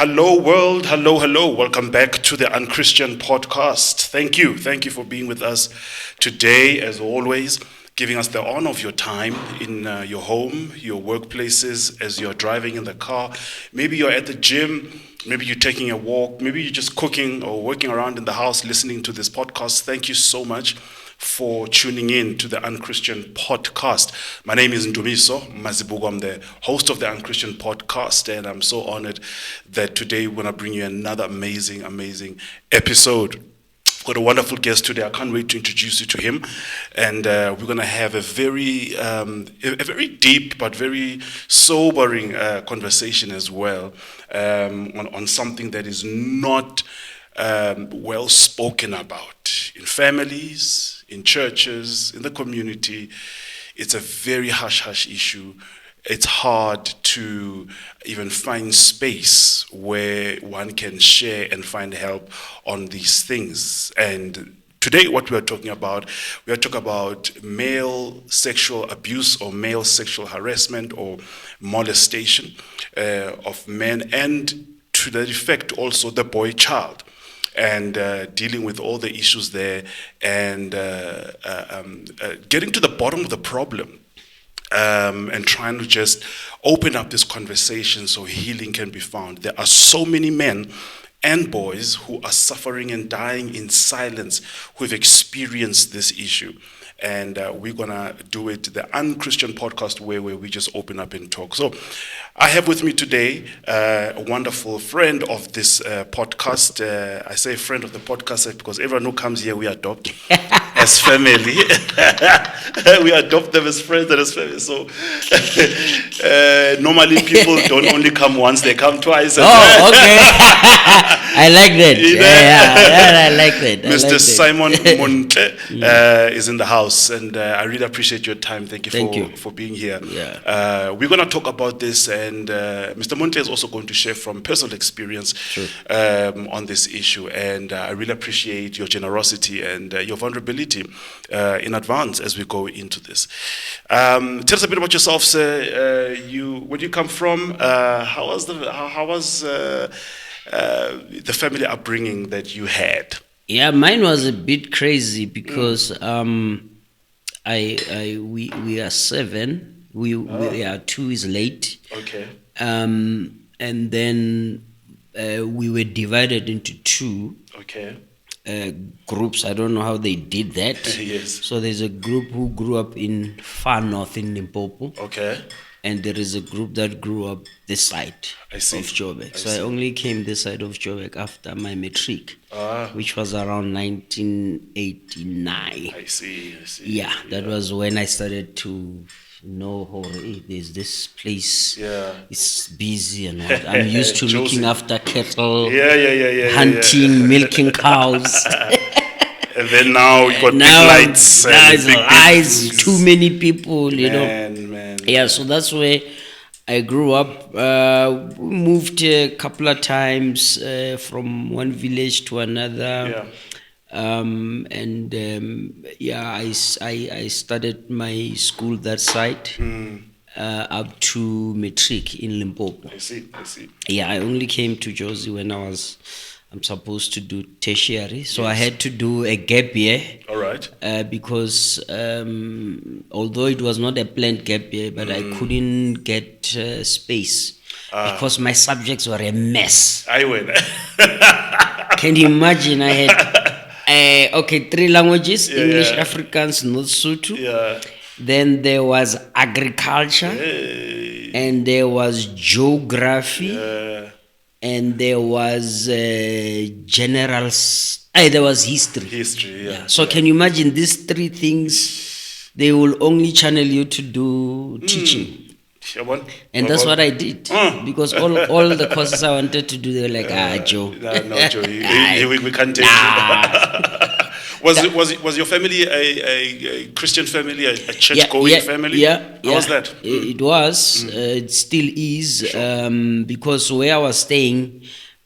Hello, world. Hello, hello. Welcome back to the Unchristian podcast. Thank you. Thank you for being with us today, as always, giving us the honor of your time in your home, your workplaces, as you're driving in the car. Maybe you're at the gym. Maybe you're taking a walk. Maybe you're just cooking or working around in the house listening to this podcast. Thank you so much for tuning in to the Unchristian podcast. My name is Ndumiso, Mazibuko. I'm the host of the Unchristian podcast, and I'm so honored that today we're going to bring you another amazing episode. We've got a wonderful guest today. I can't wait to introduce you to him, and we're going to have a very deep but very sobering conversation as well on something that is not well spoken about in families, in churches, in the community. It's a very hush-hush issue. It's hard to even find space where one can share and find help on these things. And today what we are talking about male sexual abuse or male sexual harassment or molestation of men, and to that effect also the boy child. And dealing with all the issues there, and getting to the bottom of the problem, and trying to just open up this conversation so healing can be found. There are so many men and boys who are suffering and dying in silence who have experienced this issue. And we're going to do it the Unchristian podcast way, where we just open up and talk. So I have with me today a wonderful friend of this podcast. I say friend of the podcast because everyone who comes here, we adopt as family. We adopt them as friends and as family. So normally people don't only come once, they come twice. Oh, okay. I like that. Yeah, I like that. Mr. Simon Montle is in the house, and I really appreciate your time. Thank you for being here. Yeah. We're going to talk about this, and Mr. Montle is also going to share from personal experience on this issue, and I really appreciate your generosity and your vulnerability in advance as we go into this. Tell us a bit about yourself, sir. Where do you come from? How was the family upbringing that you had? Yeah, mine was a bit crazy because we are seven. We are two is late. Okay. And then we were divided into two. Okay. Groups. I don't know how they did that. Yes. So there's a group who grew up in far north in Limpopo. Okay. And there is a group that grew up this side of Joburg. So I only came this side of Joburg after my matric, which was around 1989. I see. Yeah, that was when I started to know, hey, there's this place. Yeah. It's busy and what. I'm used to looking after cattle, hunting, milking cows. And then now you got big lights. Lights, too many people, you know. Man. Yeah, so that's where I grew up. Moved a couple of times from one village to another. Yeah. I started my school that side up to matric in Limpopo. I see. Yeah, I only came to Jozi when I'm supposed to do tertiary, so I had to do a gap year. All right. Because although it was not a planned gap year, but I couldn't get space because my subjects were a mess. I win. Can you imagine? I had 3 languages: English, Afrikaans, North Sotho. Yeah. Then there was agriculture, and there was geography. And there was there was history. Yeah. So can you imagine these 3 things? They will only channel you to do teaching. And that's what I did. Because all the courses I wanted to do, they were like, Joe. No, Joe, we can't take you. Was your family a Christian family, a church-going family? Yeah. How was that? It was. It still is. Sure. Because where I was staying,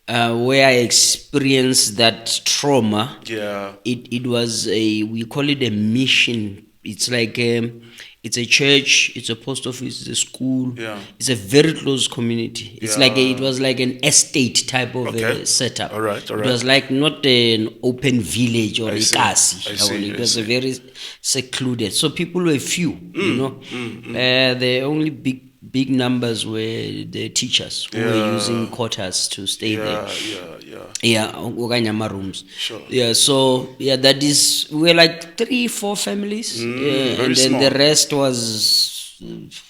where I experienced that trauma, it was we call it a mission It's like it's a church, it's a post office, it's a school. Yeah. It's a very close community. It's like it was like an estate type of setup. All right. It was like not an open village or a kasi. It was a very secluded. So people were few, you know. The only big numbers were the teachers who were using quarters to stay there. Okanyama rooms. Sure. Yeah, so that is, we're like 3-4 families, and then small. the rest was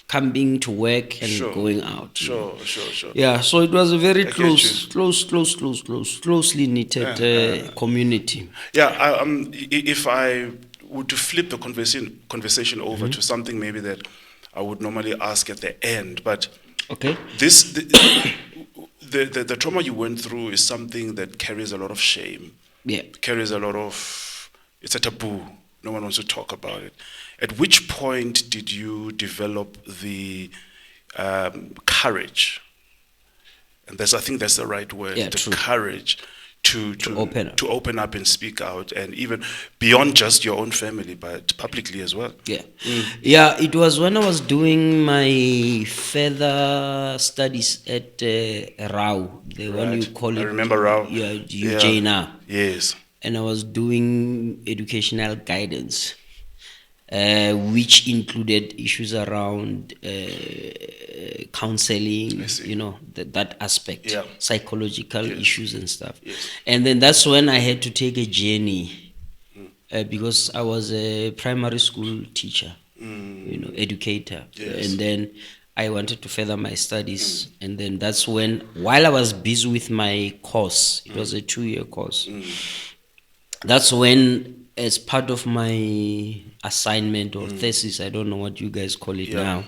coming to work and going out. Sure. Yeah, so it was a very closely knitted community. Yeah, if I were to flip the conversation over to something maybe that I would normally ask at the end, but okay, the trauma you went through is something that carries a lot of shame. Yeah, carries a lot of, it's a taboo. No one wants to talk about it. At which point did you develop the courage? And I think that's the right word. Yeah, the true. Courage to open up and speak out, and even beyond just your own family, but publicly as well. Yeah, it was when I was doing my further studies at Rao, the one you call it. I remember Rao. Yeah, UJNA. Yes. And I was doing educational guidance, which included issues around counseling, you know, that aspect, psychological issues and stuff. Yes. And then that's when I had to take a journey, because I was a primary school teacher, you know, educator. Yes. And then I wanted to further my studies. And then that's when, while I was busy with my course, it was a 2-year course, that's when, as part of my assignment or thesis, I don't know what you guys call it now,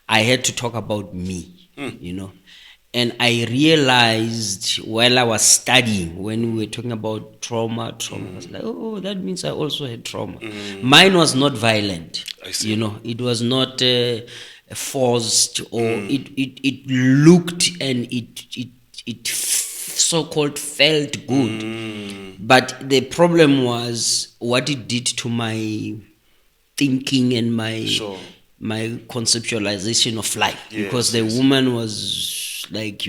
I had to talk about me, you know. And I realized while I was studying, when we were talking about trauma, I was like, oh, that means I also had trauma. Mine was not violent, I see. you know. It was not forced, or it looked and it so-called felt good. But the problem was what it did to my thinking and my conceptualization of life. Because the woman was like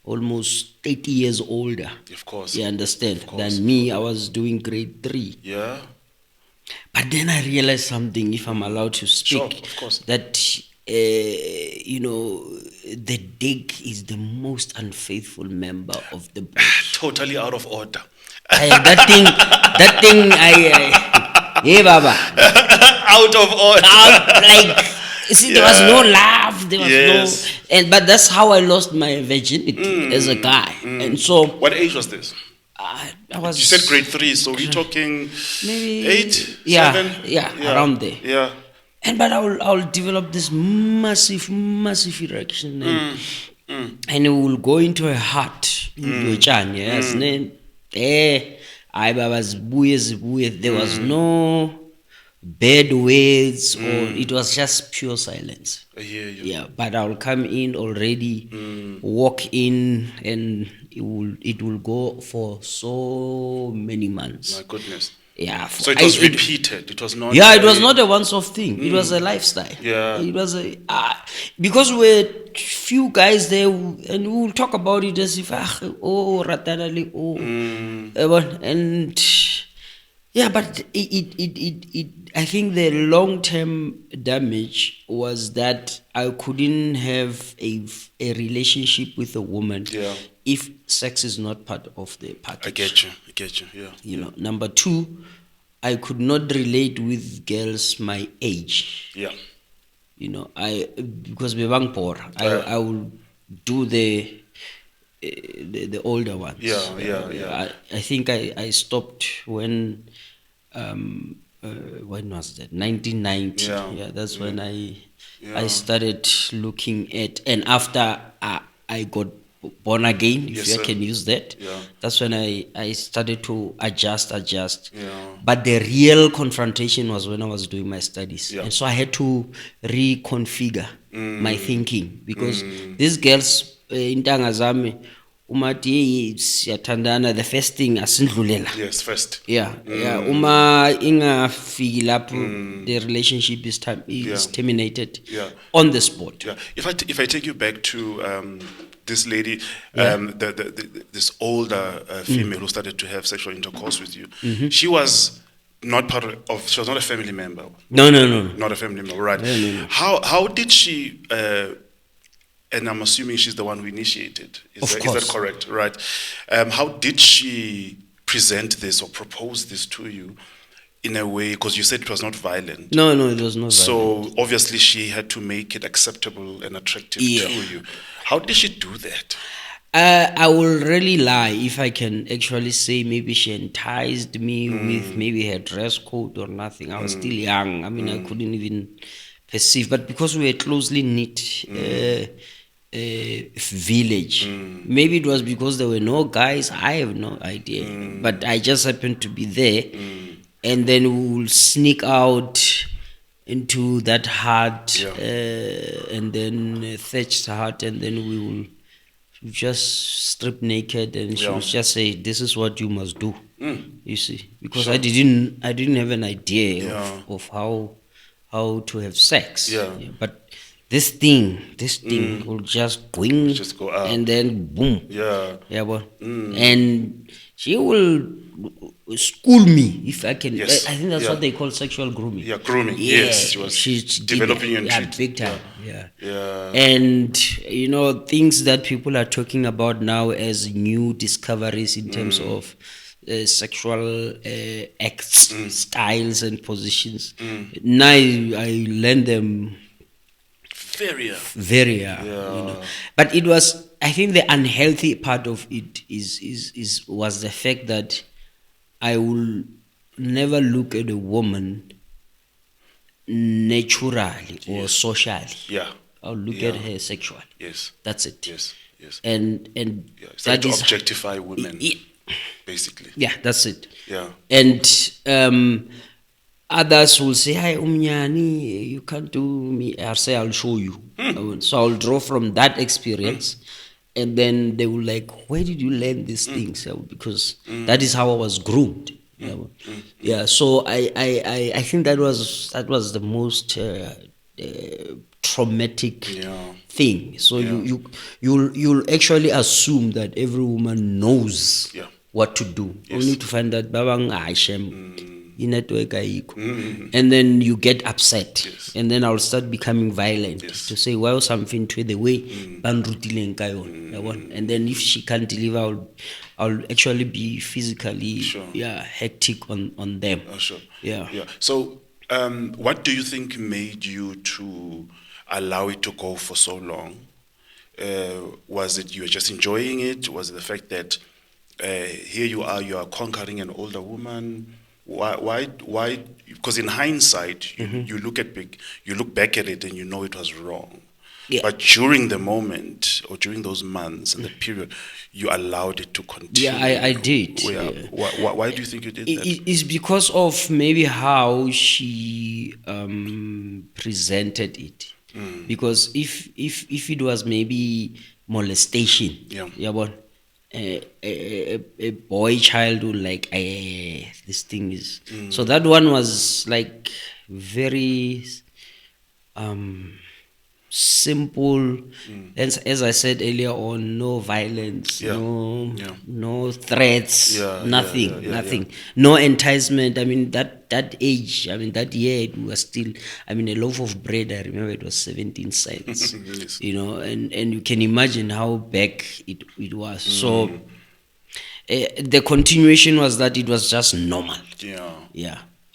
almost 30 years older. Of course. You understand? Than me. I was doing grade 3. Yeah. But then I realized something, if I'm allowed to speak, of course. that you know, the dig is the most unfaithful member of the body. Totally out of order. That thing, hey, Baba. Out of order. Like, see, there was no love, there was but that's how I lost my virginity as a guy. And so, what age was this? I was. You said grade 3, so we're talking maybe 8, 7? Yeah, around there. Yeah. And but I'll develop this massive erection, and it will go into her heart. There was no bad words, or it was just pure silence. Yeah, but I'll come in already, walk in, and it will go for so many months. My goodness. Yeah. So it was repeated. It was not. Yeah, it was not a once-off thing. It was a lifestyle. Yeah. It was because we're few guys there, and we will talk about it as if and yeah, but it I think the long-term damage was that I couldn't have a relationship with a woman if sex is not part of the package. I get you, yeah. You know, number 2, I could not relate with girls my age. Yeah. You know, because bebang poor, I will do the older ones. Yeah. I think I stopped when was that? 1990. Yeah, that's when I started looking at, and after I got born again, if I can use that. That's when I started to adjust. But the real confrontation was when I was doing my studies. And so I had to reconfigure my thinking, because these girls in Tangazame, umati siyathandana, the first thing asindlulela. Yes, first. Yeah. Uma ingafiki lapho, the relationship is terminated on the spot. Yeah. If I take you back to this lady, this older female who started to have sexual intercourse with you, she was not she was not a family member. No. Not a family member, right? No. How did she? And I'm assuming she's the one who initiated. Is that correct? Right. How did she present this or propose this to you in a way? Because you said it was not violent. No, it was not violent. So obviously she had to make it acceptable and attractive to you. How did she do that? I will really lie if I can actually say maybe she enticed me with maybe her dress code or nothing. I was still young. I mean, I couldn't even perceive. But because we were closely knit village, maybe it was because there were no guys. I have no idea. But I just happened to be there. And then we will sneak out into that hut and then thatched hut, and then we will just strip naked, and she would just say, "This is what you must do." You see, because I didn't have an idea of how to have sex. But this thing will just go up, and then boom. And she will school me if I can. I think that's what they call sexual grooming. Grooming. Yes, she's developing your big time. And things that people are talking about now as new discoveries in terms of sexual acts, styles, and positions. Now I learn them very. But it was, I think, the unhealthy part of it was the fact that I will never look at a woman naturally or socially. I'll look at her sexually. That's it. And that is objectify women, basically. That's it. And others will say, "Hi, Umnyani, you can't do me." I'll say, "I'll show you." So I'll draw from that experience. And then they will like, "Where did you learn these things?" Because that is how I was groomed. So I think that was the most traumatic thing. So you'll actually assume that every woman knows what to do, only to find that babang Aishem. And then you get upset, and then I'll start becoming violent to say, "Well, something to the way," and then if she can't deliver, I'll actually be physically hectic on them. So what do you think made you to allow it to go for so long? Was it you were just enjoying it? Was it the fact that here you are conquering an older woman? Why? Because in hindsight, you look back at it and you know it was wrong. But during the moment or during those months and the period, you allowed it to continue. I did. Why do you think you did that? It's because of maybe how she presented it. Because if it was maybe molestation, a boy child would like, this thing is. So that one was like very simple. As I said earlier on, no violence, no threats, nothing, no enticement. I mean that age, that year it was still, a loaf of bread, I remember it was 17 cents. And you can imagine how back it was. So the continuation was that it was just normal.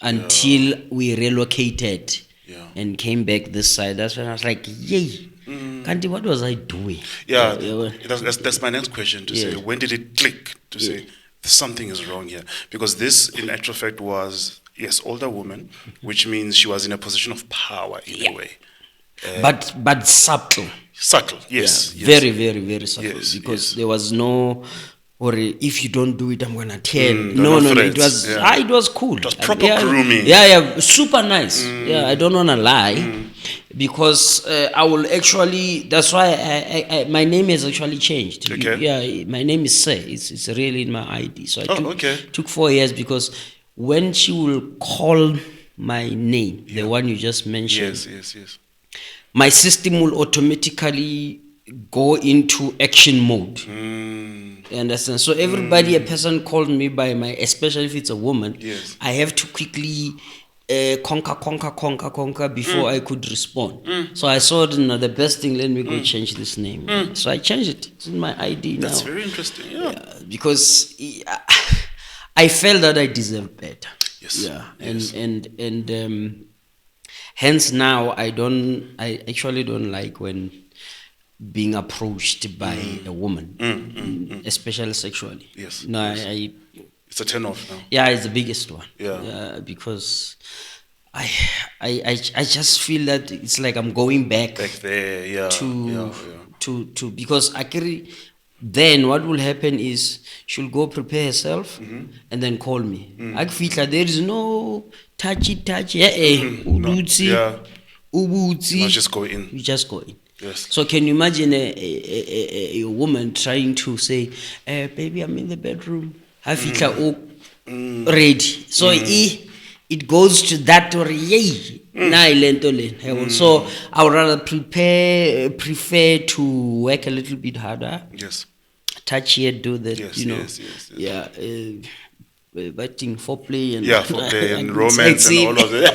Until we relocated and came back this side. That's when I was like, yay. Kanti, what was I doing? That's my next question to say. When did it click to say something is wrong here? Because this, in actual fact, was, older woman, which means she was in a position of power in a way. But subtle. Subtle, yes. Very, very, very subtle. Because there was no, or if you don't do it, I'm gonna tell. No, it was it was cool. It was proper grooming. Super nice. I don't wanna lie. because I will actually. That's why my name has actually changed. Okay. Yeah, my name is Sir. It's really in my ID. So I okay. took 4 years because when she will call my name, the one you just mentioned, yes, my system will automatically go into action mode. You understand? So everybody, a person called me by my, especially if it's a woman, Yes. I have to quickly conquer before I could respond. So I saw the best thing, let me go change this name. So I changed it. It's in my ID now. That's very interesting. Yeah. Because I felt that I deserved better. Yes. Yeah. Yes. And hence now I actually don't like when being approached by a woman, especially sexually. Yes. No, yes. It's a turn off now. Yeah, it's the biggest one. Yeah. Because I just feel that it's like I'm going back there. Yeah. To because then what will happen is she'll go prepare herself and then call me. There is no touchy. Ubutsi. Not just go in. You just go in. Yes. So can you imagine a woman trying to say, baby, I'm in the bedroom. Ready. So it goes to that or yay. So I would rather prefer to work a little bit harder. Yes. Touch here, do that. Yes, yes. Yeah. Biting foreplay and foreplay and romance and all of that.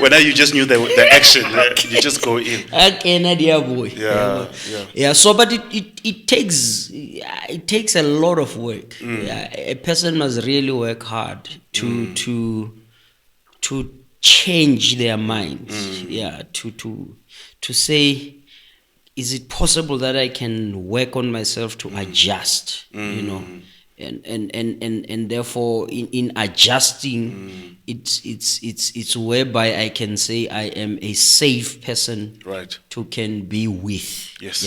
When you just knew the action, you just go in. Yeah. So, but it takes a lot of work. A person must really work hard to change their minds. Yeah. To say, is it possible that I can work on myself to adjust? And therefore in adjusting it's whereby I can say I am a safe person to can be with. Yes.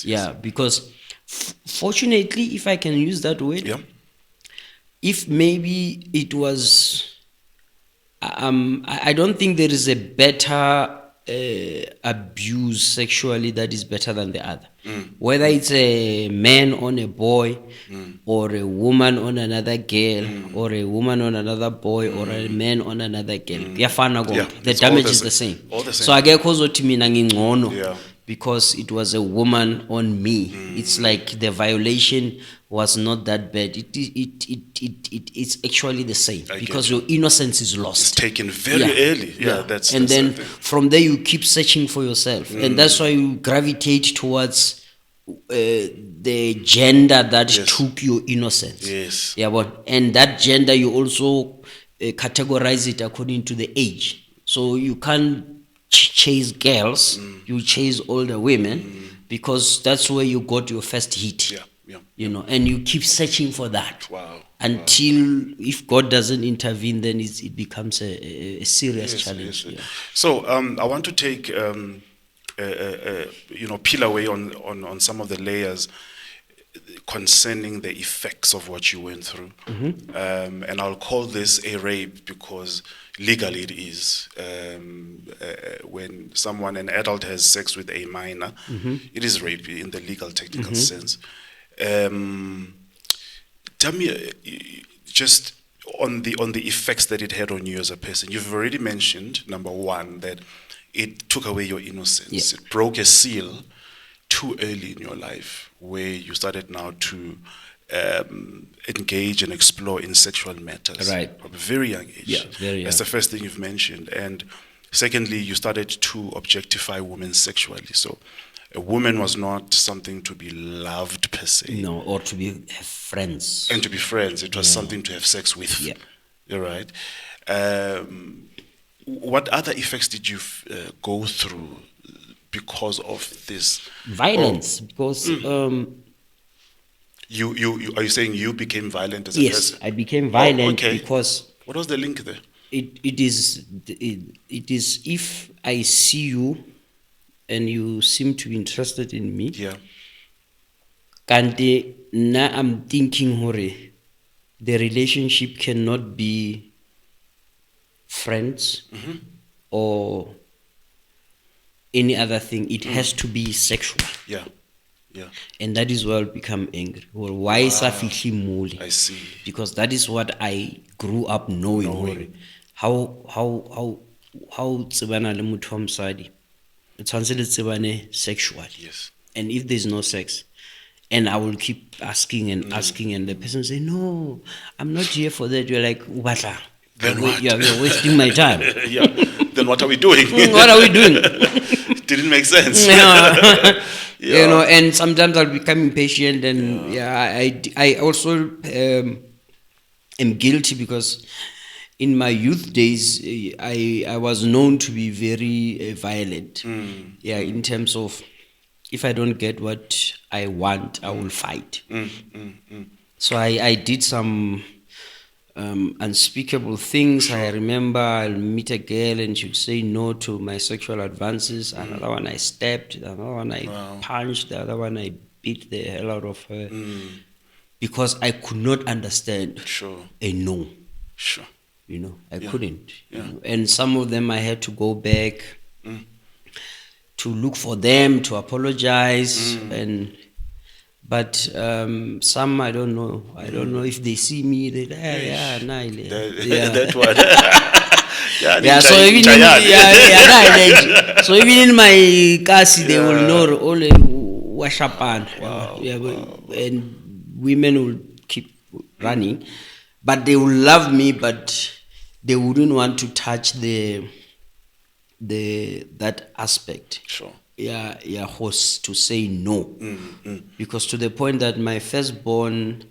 Yeah, because fortunately, if I can use that word, if maybe it was I don't think there is a better abuse sexually that is better than the other. Whether it's a man on a boy or a woman on another girl or a woman on another boy or a man on another girl, the damage is the same. So I get because it was a woman on me. It's like the violation was not that bad. It's actually the same because your innocence is lost. It's taken very early. That's then from there you keep searching for yourself, and that's why you gravitate towards the gender that took your innocence. Yes. And that gender you also categorize it according to the age. So you can't chase girls, you chase older women because that's where you got your first hit. And you keep searching for that. Until if God doesn't intervene, then it becomes a serious challenge. So I want to take peel away on some of the layers concerning the effects of what you went through. And I'll call this a rape because legally it is. When an adult has sex with a minor, it is rape in the legal technical sense. Tell me just on the effects that it had on you as a person. You've already mentioned, number one, that it took away your innocence. It broke a seal too early in your life where you started now to engage and explore in sexual matters. From a very young age. That's the first thing you've mentioned. And secondly, you started to objectify women sexually. So a woman was not something to be loved per se. No, or to have friends. And to be friends. It was something to have sex with. You're right. What other effects did you go through because of this? Violence. Because... are you saying you became violent as a person? Yes, I became violent because... What was the link there? It is if I see you and you seem to be interested in me. Kante na I'm thinking hore the relationship cannot be friends or any other thing. It has to be sexual. Yeah. Yeah. And that is where I'll become angry. Well, why is I see. Because that is what I grew up knowing. How tsebana le motho wa mosadi, o tshwanetse le tsebane sexually. Yes. And if there's no sex, and I will keep asking and asking, and the person say, "No, I'm not here for that." You're like, "Ubatla." Then what? You're wasting my time. Yeah. Then what are we doing? What are we doing? Didn't make sense. Yeah. You know, and sometimes I'll become impatient, and I also am guilty because in my youth days I was known to be very violent. Yeah, in terms of if I don't get what I want, I will fight. So I did some unspeakable things. I remember I'll meet a girl and she'd say no to my sexual advances. Another one I stabbed, another one I punched, the other one I beat the hell out of her because I could not understand a no. Sure. You know, I couldn't. You know? And some of them I had to go back to look for them, to apologize but some I don't know. I don't know if they see me. They that one. So even in my kasi they will know all washapan. And women will keep running, but they will love me, but they wouldn't want to touch that aspect. Sure. Host to say no. Because to the point that my firstborn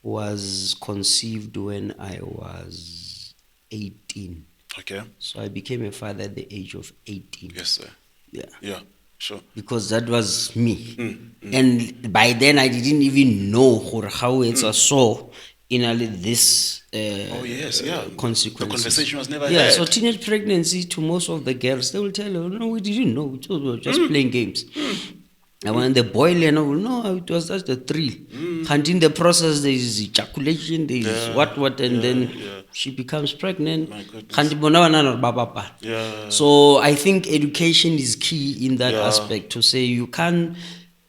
was conceived when I was 18. Okay. So I became a father at the age of 18. Yes, sir. Yeah, sure. Because that was me. And by then I didn't even know how it's so in this consequences. The conversation was never had. So teenage pregnancy, to most of the girls, they will tell you, no, we didn't know, we were just playing games. And when the boy learned, no, it was just a thrill. And in the process, there is ejaculation, there is what, and then she becomes pregnant. My goodness. So I think education is key in that aspect, to say you can't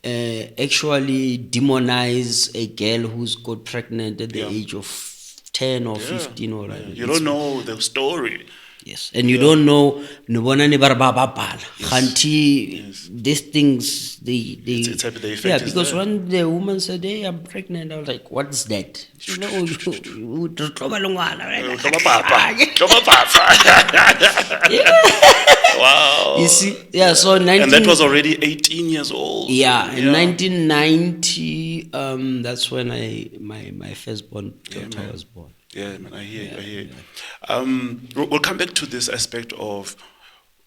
actually demonize a girl who's got pregnant at the age of 10 or 15 or like you don't know the story. Yes, and you don't know these things they effect because when the woman said, "Hey, I'm pregnant," I was like, "What's that?" Wow. You see, so and that was already 18 years old. In 1990, that's when my firstborn daughter was born. Yeah, man, I hear. We'll come back to this aspect of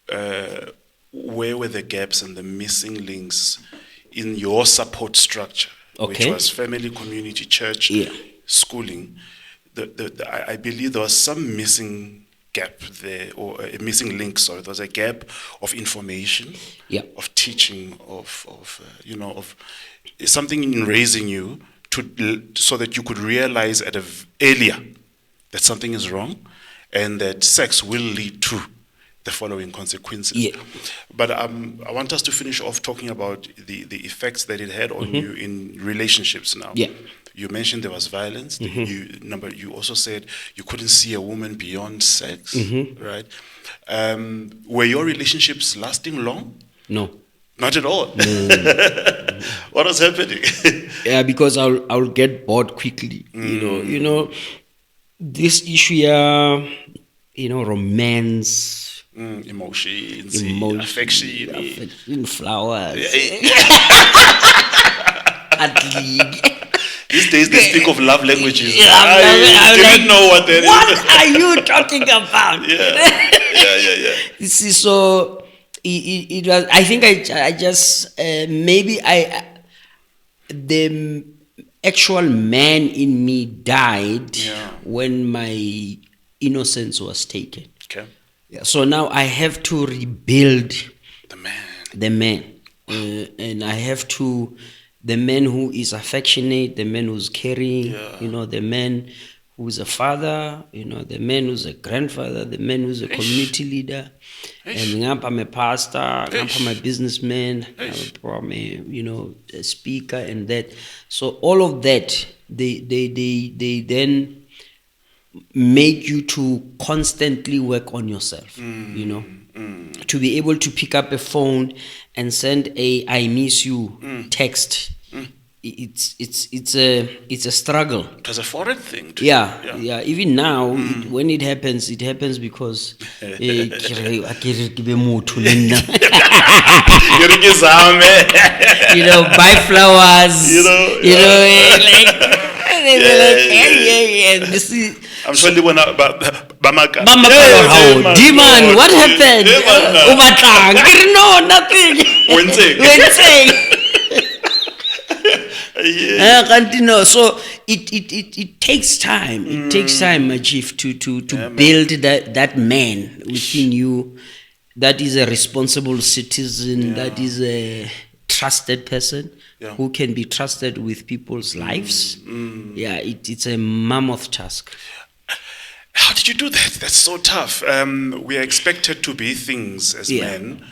where were the gaps and the missing links in your support structure, which was family, community, church, schooling. I believe there was some missing gap there, or a missing link. Sorry, there was a gap of information, of teaching, of something in raising you so that you could realize earlier that something is wrong, and that sex will lead to the following consequences. But I want us to finish off talking about the effects that it had on you in relationships now. You mentioned there was violence. You also said you couldn't see a woman beyond sex, right? Were your relationships lasting long? No. Not at all. What was happening? Because I'll get bored quickly. You know, this issue, romance, emotions, affection, flowers. These days they speak of love languages. I didn't know what that is. What are you talking about? You see, so it was. I think I just the actual man in me died when my innocence was taken. Okay. So now I have to rebuild the man, and I have to. The man who is affectionate, the man who's caring, the man who's a father, the man who's a grandfather, the man who's a community leader, and I'm a pastor, I'm a businessman, I'm a speaker, and that. So all of that, they then make you to constantly work on yourself, to be able to pick up a phone and send a "I miss you" text. It's a struggle. It was a foreign thing. Even now, when it happens because buy flowers, like this is. I'm sure they were not Bamaka. Demon, what happened? No, nothing. Wednesday. So it takes time. It takes time, my chief, to build that man within you that is a responsible citizen, that is a trusted person who can be trusted with people's lives. It's a mammoth task. How did you do that? That's so tough. We are expected to be things as men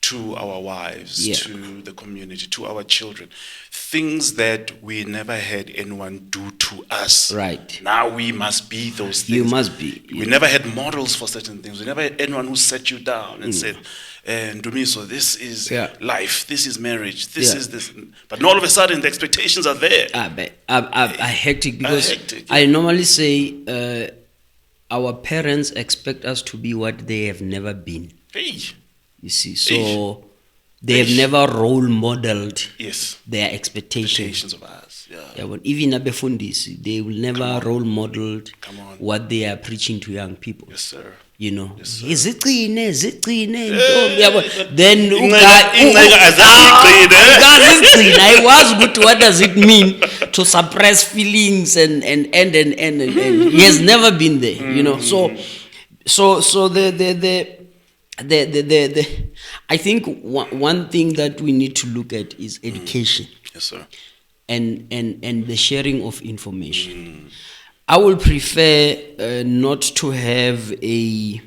to our wives, to the community, to our children. Things that we never had anyone do to us. Right. Now we must be those things. You must be. We never had models for certain things. We never had anyone who sat you down and said, Ndumiso, this is life, this is marriage, this is this. But all of a sudden, the expectations are there. Hectic, because I normally say our parents expect us to be what they have never been. You see, so they have never role modeled their expectations of us. But even abefundisi, they will never role model what they are preaching to young people. Yes, sir. Then I was good. What does it mean to suppress feelings and he has never been there, So the I think one thing that we need to look at is education. Yes, sir. And the sharing of information. I will prefer not to have a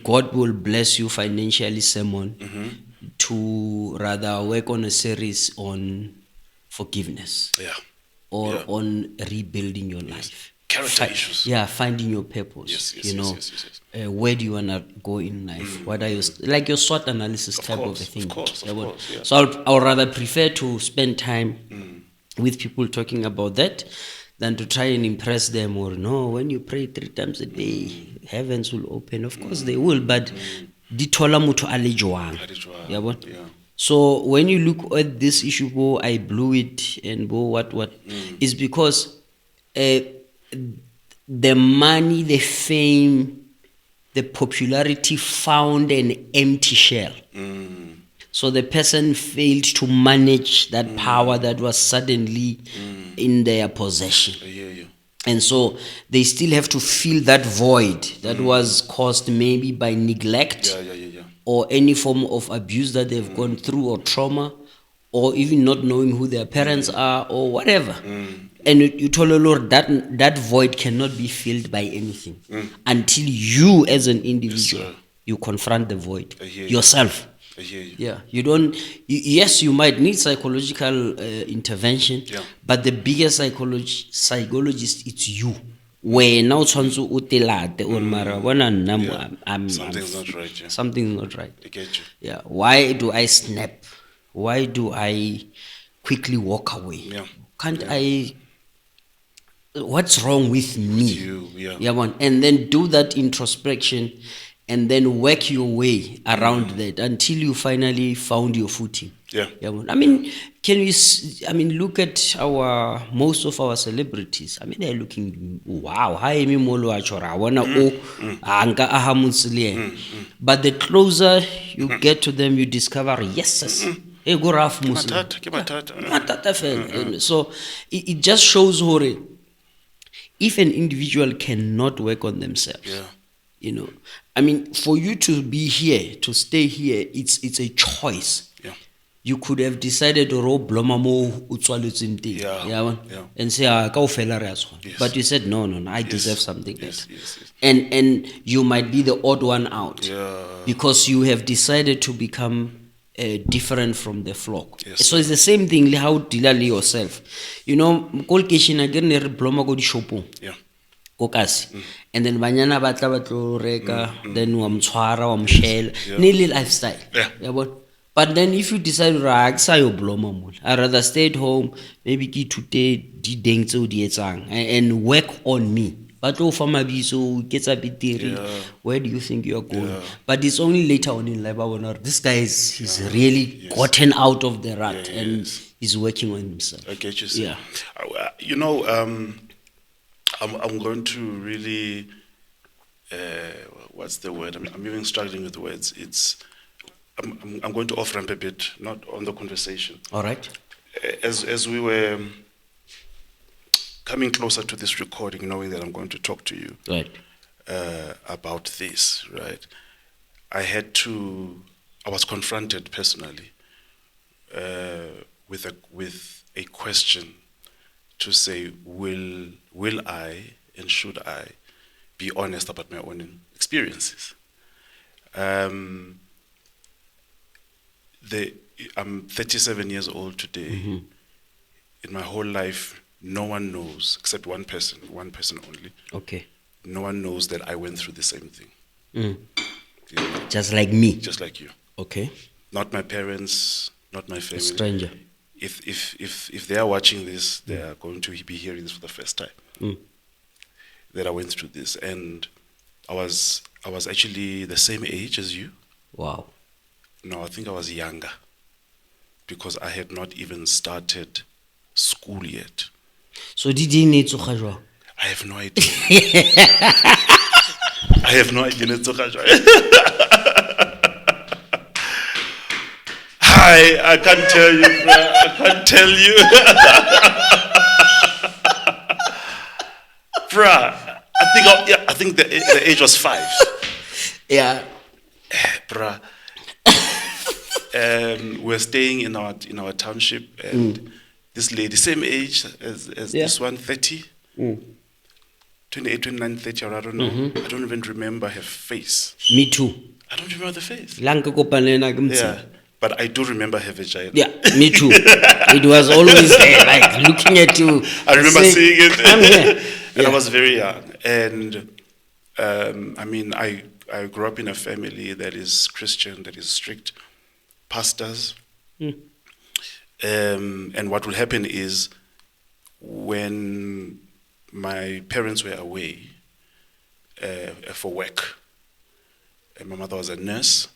God will bless you financially sermon to rather work on a series on forgiveness or on rebuilding your life. Character issues. Finding your purpose. Yes. Where do you want to go in life? What are your your SWOT analysis type of a thing? Of course. So I'll rather prefer to spend time with people talking about that than to try and impress them, or when you pray 3 times a day, heavens will open. Of course they will, but dithola motho a le jwang. So when you look at this issue, I blew it and what is because the money, the fame, the popularity found an empty shell. So the person failed to manage that power that was suddenly in their possession. And so they still have to fill that void that was caused maybe by neglect or any form of abuse that they've gone through, or trauma, or even not knowing who their parents are, or whatever. And you told the Lord that void cannot be filled by anything until you as an individual, you confront the void yourself. I hear you. You don't. Yes, you might need psychological intervention, but the biggest psychologist, it's you. Where now something's not right. Something's not right. I get you. Why do I snap? Why do I quickly walk away? Can't I? What's wrong with me? And then do that introspection, and then work your way around that until you finally found your footing. I mean, look at most of our celebrities. I mean, they're looking wow. But the closer you get to them, you discover yes. So it just shows if an individual cannot work on themselves. For you to be here, to stay here, it's a choice. you could have decided to roll bloma mo utswaletsweng teng. Yeah. And say kaofela re a tshwana. Yes. But you said no, I Yes. deserve something Yes. better. Yes. And you might be the odd one out. Yeah. Because you have decided to become different from the flock. Yes, So it's the same thing how deal with yourself. You know, ko location again re bloma go di shopong. Yeah. Ko kasi. And then banyana ba tla ba tlo reka, then wa mtshwara wa mshela. Nearly lifestyle. Yeah. But then if you decide ra sa yo bloma mo, I rather stay at home, maybe ke ithute di deng tseo di etsang and work on me. But where do you think you are going? Yeah. But it's only later on in life this guy he's really gotten out of the rut and he's working on himself. I get you. Yeah. You know, I'm going to really what's the word? I'm even struggling with the words. I'm going to off ramp a bit, not on the conversation. All right. As we were coming closer to this recording, knowing that I'm going to talk to you about this, right? I was confronted personally with a question to say, will I and should I be honest about my own experiences? I'm 37 years old today. Mm-hmm. In my whole life, no one knows, except one person only. Okay. No one knows that I went through the same thing. Mm. You know, just like me. Just like you. Okay. Not my parents, not my family. A stranger. If they are watching this, they are going to be hearing this for the first time. That I went through this, and I was actually the same age as you. Wow. No, I think I was younger, because I had not even started school yet. So did you need to khajwa? I have no idea. I have no idea. I can't tell you, bro. I can't tell you. Bruh, I think the age was 5. Yeah. Bruh. We're staying in our township, and this lady, same age as this one, 30. 28, 29, 30, or I don't know. I don't even remember her face. Me too. I don't remember the face. Yeah. But I do remember her vagina. Yeah, me too. It was always there, like looking at you. I remember seeing it. I'm here. And I was very young. And I mean, I grew up in a family that is Christian, that is strict, pastors. And what will happen is, when my parents were away for work, and my mother was a nurse,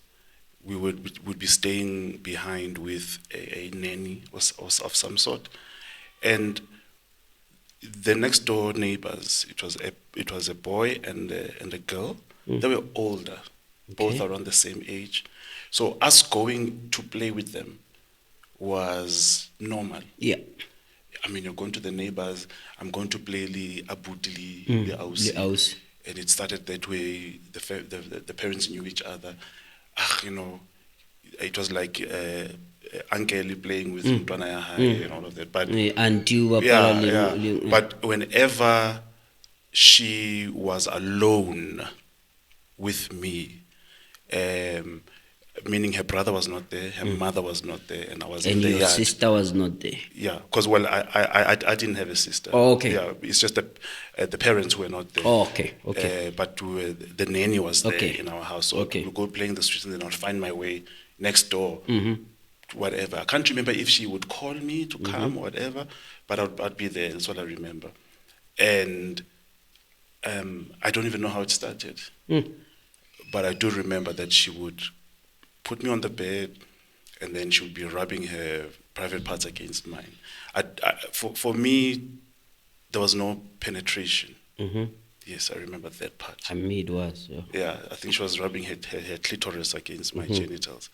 we would be staying behind with a nanny or of some sort, and the next door neighbors, it was a boy and a girl. They were older, both around the same age, so us going to play with them was normal. Yeah. I mean, you're going to the neighbors. I'm going to play the abutili, the house, and it started that way. The parents knew each other. You know, it was like uncle playing with Mtwana and all of that. But But whenever she was alone with me, meaning her brother was not there, her mother was not there, and I was in the yard. And your sister was not there. Yeah, because I didn't have a sister. Oh, okay. Yeah, it's just that the parents were not there. Oh, okay. But the nanny was there in our house. So we'll go play in the streets, and then I'll find my way next door, whatever. I can't remember if she would call me to come or whatever, but I'd be there. That's what I remember. And I don't even know how it started, but I do remember that she would put me on the bed, and then she would be rubbing her private parts against mine. For me, there was no penetration. Yes, I remember that part. I mean, it was. Yeah, I think she was rubbing her clitoris against my genitals.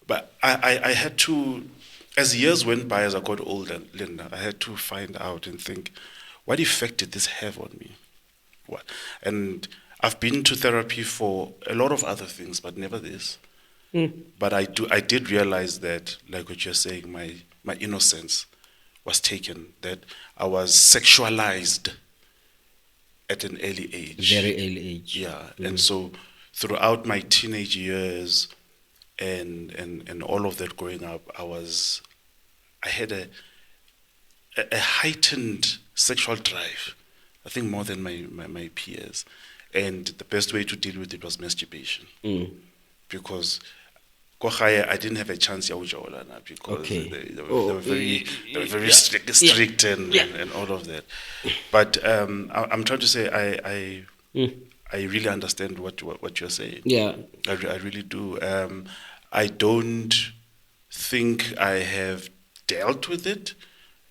But I had to, as years went by, as I got older, Linda, I had to find out and think, what effect did this have on me? What? And I've been to therapy for a lot of other things, but never this. But I did realize that, like what you're saying, my innocence was taken, that I was sexualized at an early age. Very early age. Yeah. And so throughout my teenage years and all of that growing up, I had a heightened sexual drive, I think more than my peers. And the best way to deal with it was masturbation. Because I didn't have a chance because they were very strict and all of that. But I'm trying to say I really understand what you're saying. Yeah. I really do. I don't think I have dealt with it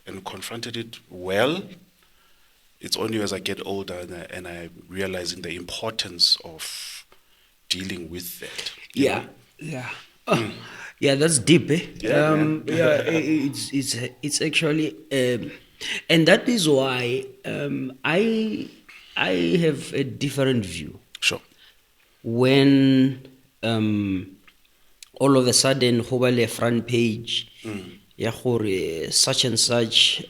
and confronted it well. It's only as I get older and I'm realizing the importance of dealing with that. Yeah. Yeah, that's deep, eh? It's actually, and that is why I have a different view. Sure. When all of a sudden, a front page, such and such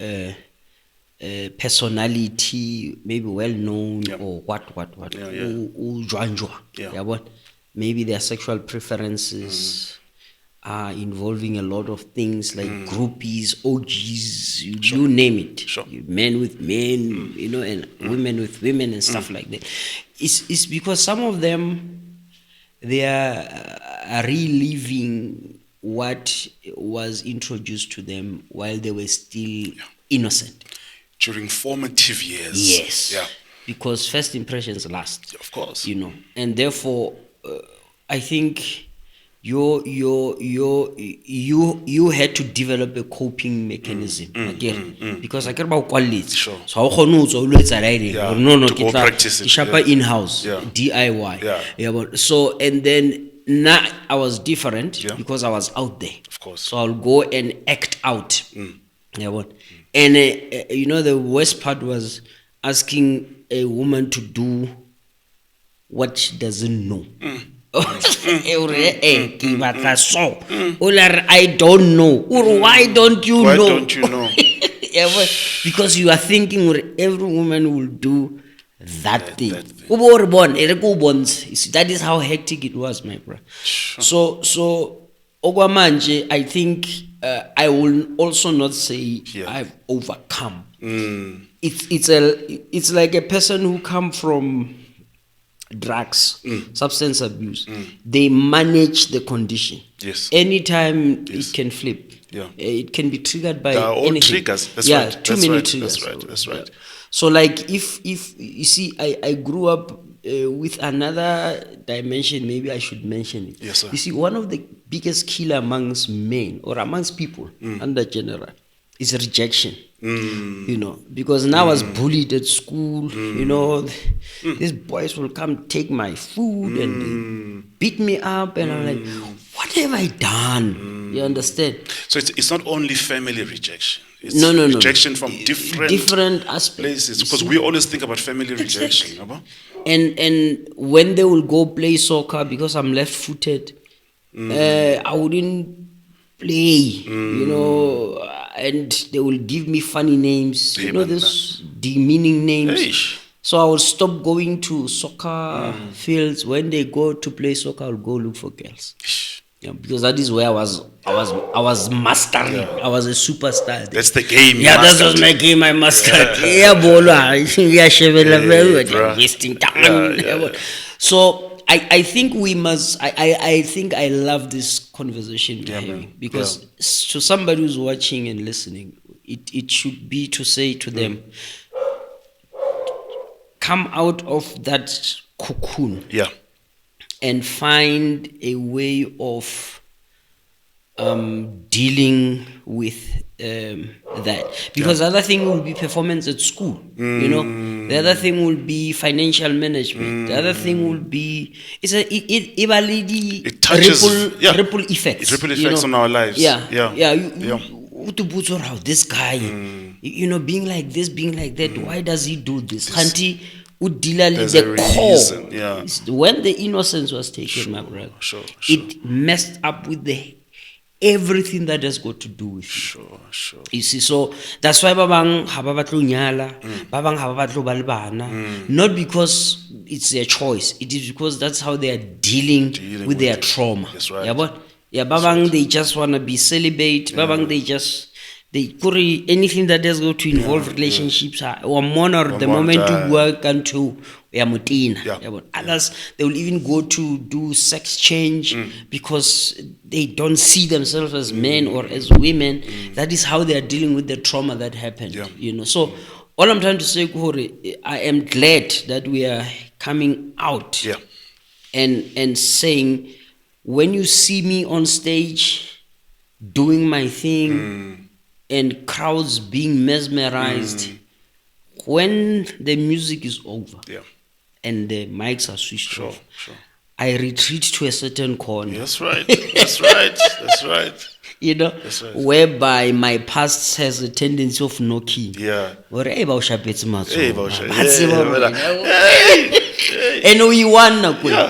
personality, maybe well known or what. Maybe their sexual preferences are involving a lot of things like groupies, OGs, you name it. Sure. Men with men, and women with women and stuff like that. It's because some of them, they are reliving what was introduced to them while they were still innocent. During formative years. Yes. Yeah. Because first impressions last. Of course. And therefore, I think you had to develop a coping mechanism because I care about quality. Sure. So how no practice it. In-house DIY. But so and then now I was different because I was out there. Of course. So I'll go and act out. And the worst part was asking a woman to do what she doesn't know. I don't know. Why don't you know? Why don't you know? Because you are thinking every woman will do that thing. That is how hectic it was, my brother. Sure. So Ogwamanje, I think I will also not say I've overcome. It's like a person who come from drugs, substance abuse. They manage the condition. Yes. Anytime it can flip. Yeah. It can be triggered by all anything. Triggers. That's right. Too many triggers. That's right. So like if you see, I grew up with another dimension. Maybe I should mention it. Yes, sir. You see, one of the biggest killer amongst men or amongst people under general is rejection. Because now I was bullied at school. These boys will come take my food and beat me up, and I'm like, what have I done? You understand? So it's not only family rejection. It's No. rejection from different aspects. places. Because we always think about family rejection. And when they will go play soccer, because I'm left-footed, I wouldn't play, and they will give me funny names, these demeaning names. Eish. So I will stop going to soccer fields. When they go to play soccer, I'll go look for girls. Because that is where I was mastering. I was a superstar. That's the game. That was my game. I mastered. Wasting time. So I think we must. I think I love this conversation we're having because to somebody who's watching and listening, it should be to say to them, come out of that cocoon. And find a way of dealing with that. Because the other thing will be performance at school. The other thing will be financial management. The other thing will be it touches ripple effects. It ripple effects on our lives. This guy, being like this, being like that. Why does he do this? There's a reason, yeah. When the innocence was taken, my brother, it messed up with everything that has got to do with it. You see, so that's why babang haba batlo nyala, babang haba batlo ba le bana, not because it's their choice. It is because that's how they are dealing with their trauma. That's right. Yeah, but babang they just wanna be celibate. Babang they curry anything that does go to involve relationships or more the moment you work into others, they will even go to do sex change because they don't see themselves as men or as women. That is how they are dealing with the trauma that happened. You know. So all I'm trying to say, Kuhori, I am glad that we are coming out and saying, when you see me on stage doing my thing, and crowds being mesmerized, when the music is over and the mics are switched off, I retreat to a certain corner. That's right. That's right. That's right. You know, whereby my past has a tendency of knocking. And we want,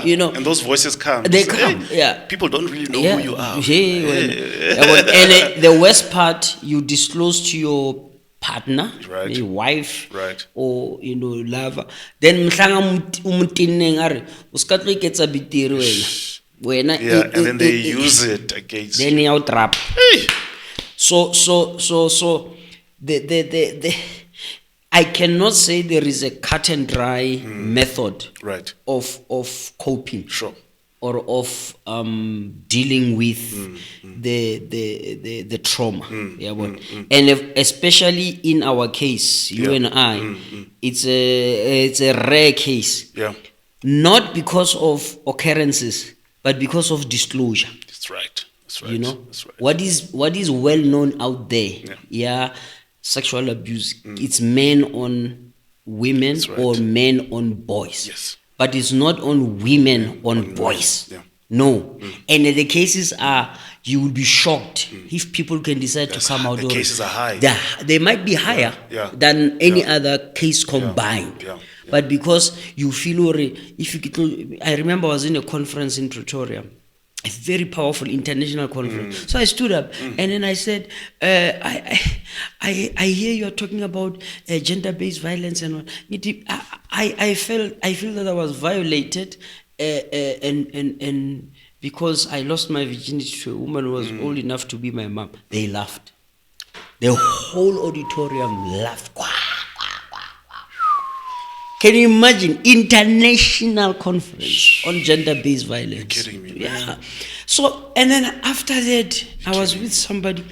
you know, and those voices come. They come. People don't really know who you are. And the worst part, you disclose to your partner, your wife, or you know, lover. Then and then they use it against. Then you trap. So the I cannot say there is a cut and dry method of coping or of dealing with the trauma. And especially in our case, you and I, it's a rare case. Not because of occurrences, but because of disclosure. That's right. That's right. You know, that's right. What is well known out there. Sexual abuse, it's men on women or men on boys. But it's not on women on boys. No. And the cases are, you will be shocked if people can decide to come out. The cases are high. They might be higher than any other case combined. But because you feel, if you, I remember I was in a conference in Pretoria, a very powerful international conference. So I stood up and then I said, I hear you're talking about gender-based violence and what. I feel that I was violated and because I lost my virginity to a woman who was old enough to be my mom. They laughed. The whole auditorium laughed. Can you imagine? International conference on gender-based violence. You're kidding me, man. So, and then after that, I was with somebody.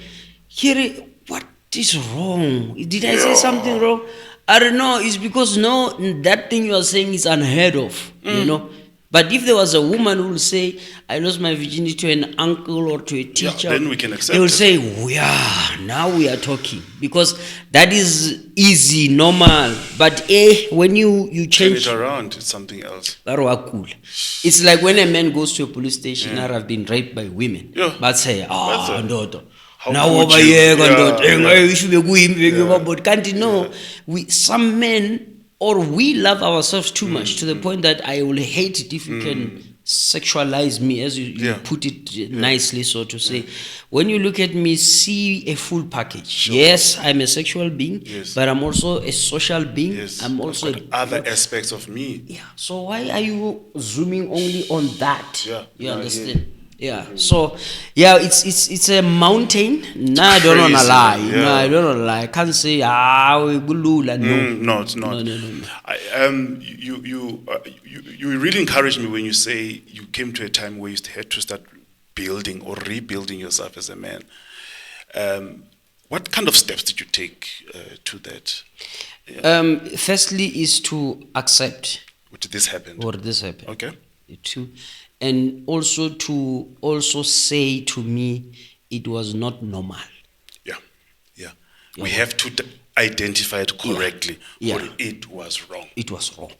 Here, what is wrong? Did I say something wrong? I don't know. It's because that thing you are saying is unheard of, you know. But if there was a woman who will say, I lost my virginity to an uncle or to a teacher, then we can accept they will say, now we are talking. Because that is easy, normal. But when you change turn it around, it's something else. Cool. It's like when a man goes to a police station and have been raped by women. But say, ndoda. Now over here, you should be but can't you know? Some men, or we love ourselves too much to the point that I will hate it if you can sexualize me, as you put it nicely, so to say. When you look at me, see a full package. Yes, I'm a sexual being, but I'm also a social being. I'm also other aspects of me. So why are you zooming only on that? You understand? So it's a mountain. No, I don't want to lie. No, I don't want to lie. I can't say no, it's not. No. You really encouraged me when you say you came to a time where you had to start building or rebuilding yourself as a man. What kind of steps did you take to that? Firstly, is to accept what this happened. Okay. And also to say to me, it was not normal. We have to identify it correctly. Or it was wrong. It was wrong.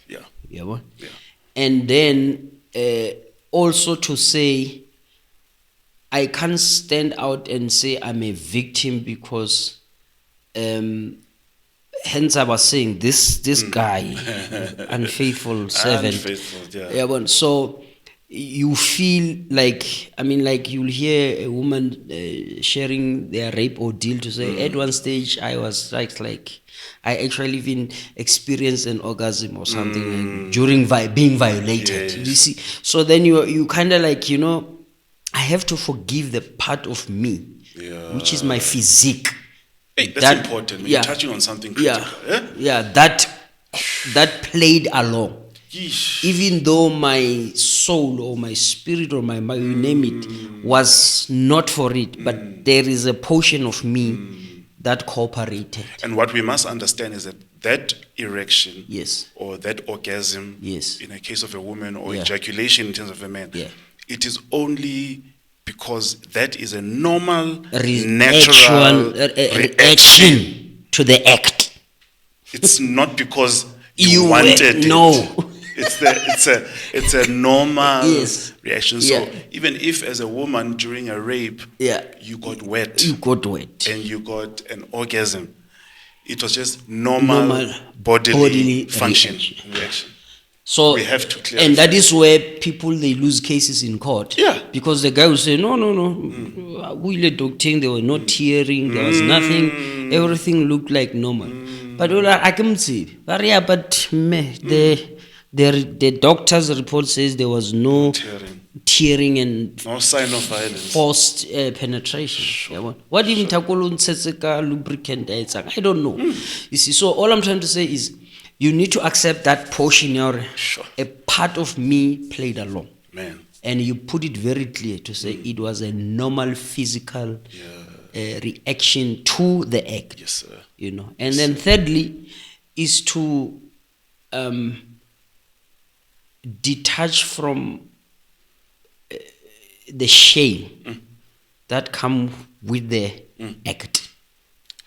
And then also to say, I can't stand out and say I'm a victim because hence I was saying this guy, unfaithful servant. Unfaithful, yeah. Yeah, but so you feel like, I mean, like you'll hear a woman sharing their rape ordeal to say, at one stage I was like I actually even experienced an orgasm or something like, during being violated. Yes. You see, so then you kind of like, I have to forgive the part of me, which is my physique. Hey, that's important. You're touching on something critical. That played along. Yeesh. Even though my soul or my spirit or my mind, you name it, was not for it, but there is a portion of me that cooperated. And what we must understand is that erection, Yes, or that orgasm, yes, in a case of a woman, or ejaculation in terms of a man, it is only because that is a normal, natural reaction to the act. It's not because you wanted it. No. It's a normal reaction. So Yeah. even if as a woman during a rape, you got wet, and you got an orgasm, it was just normal bodily function reaction. So we have to clarify. And that is where people, they lose cases in court. Yeah. Because the guy will say, no. We let doctor, there was no tearing, there was nothing, everything looked like normal. But I can see, the doctor's report says there was no tearing and no sign of violence, forced penetration. Sure. What even lubricant? I don't know. You see, so all I'm trying to say is, you need to accept that portion, a part of me played along. Man. And you put it very clear to say it was a normal physical reaction to the act. Yes, sir. And then thirdly is to detach from the shame that come with the act.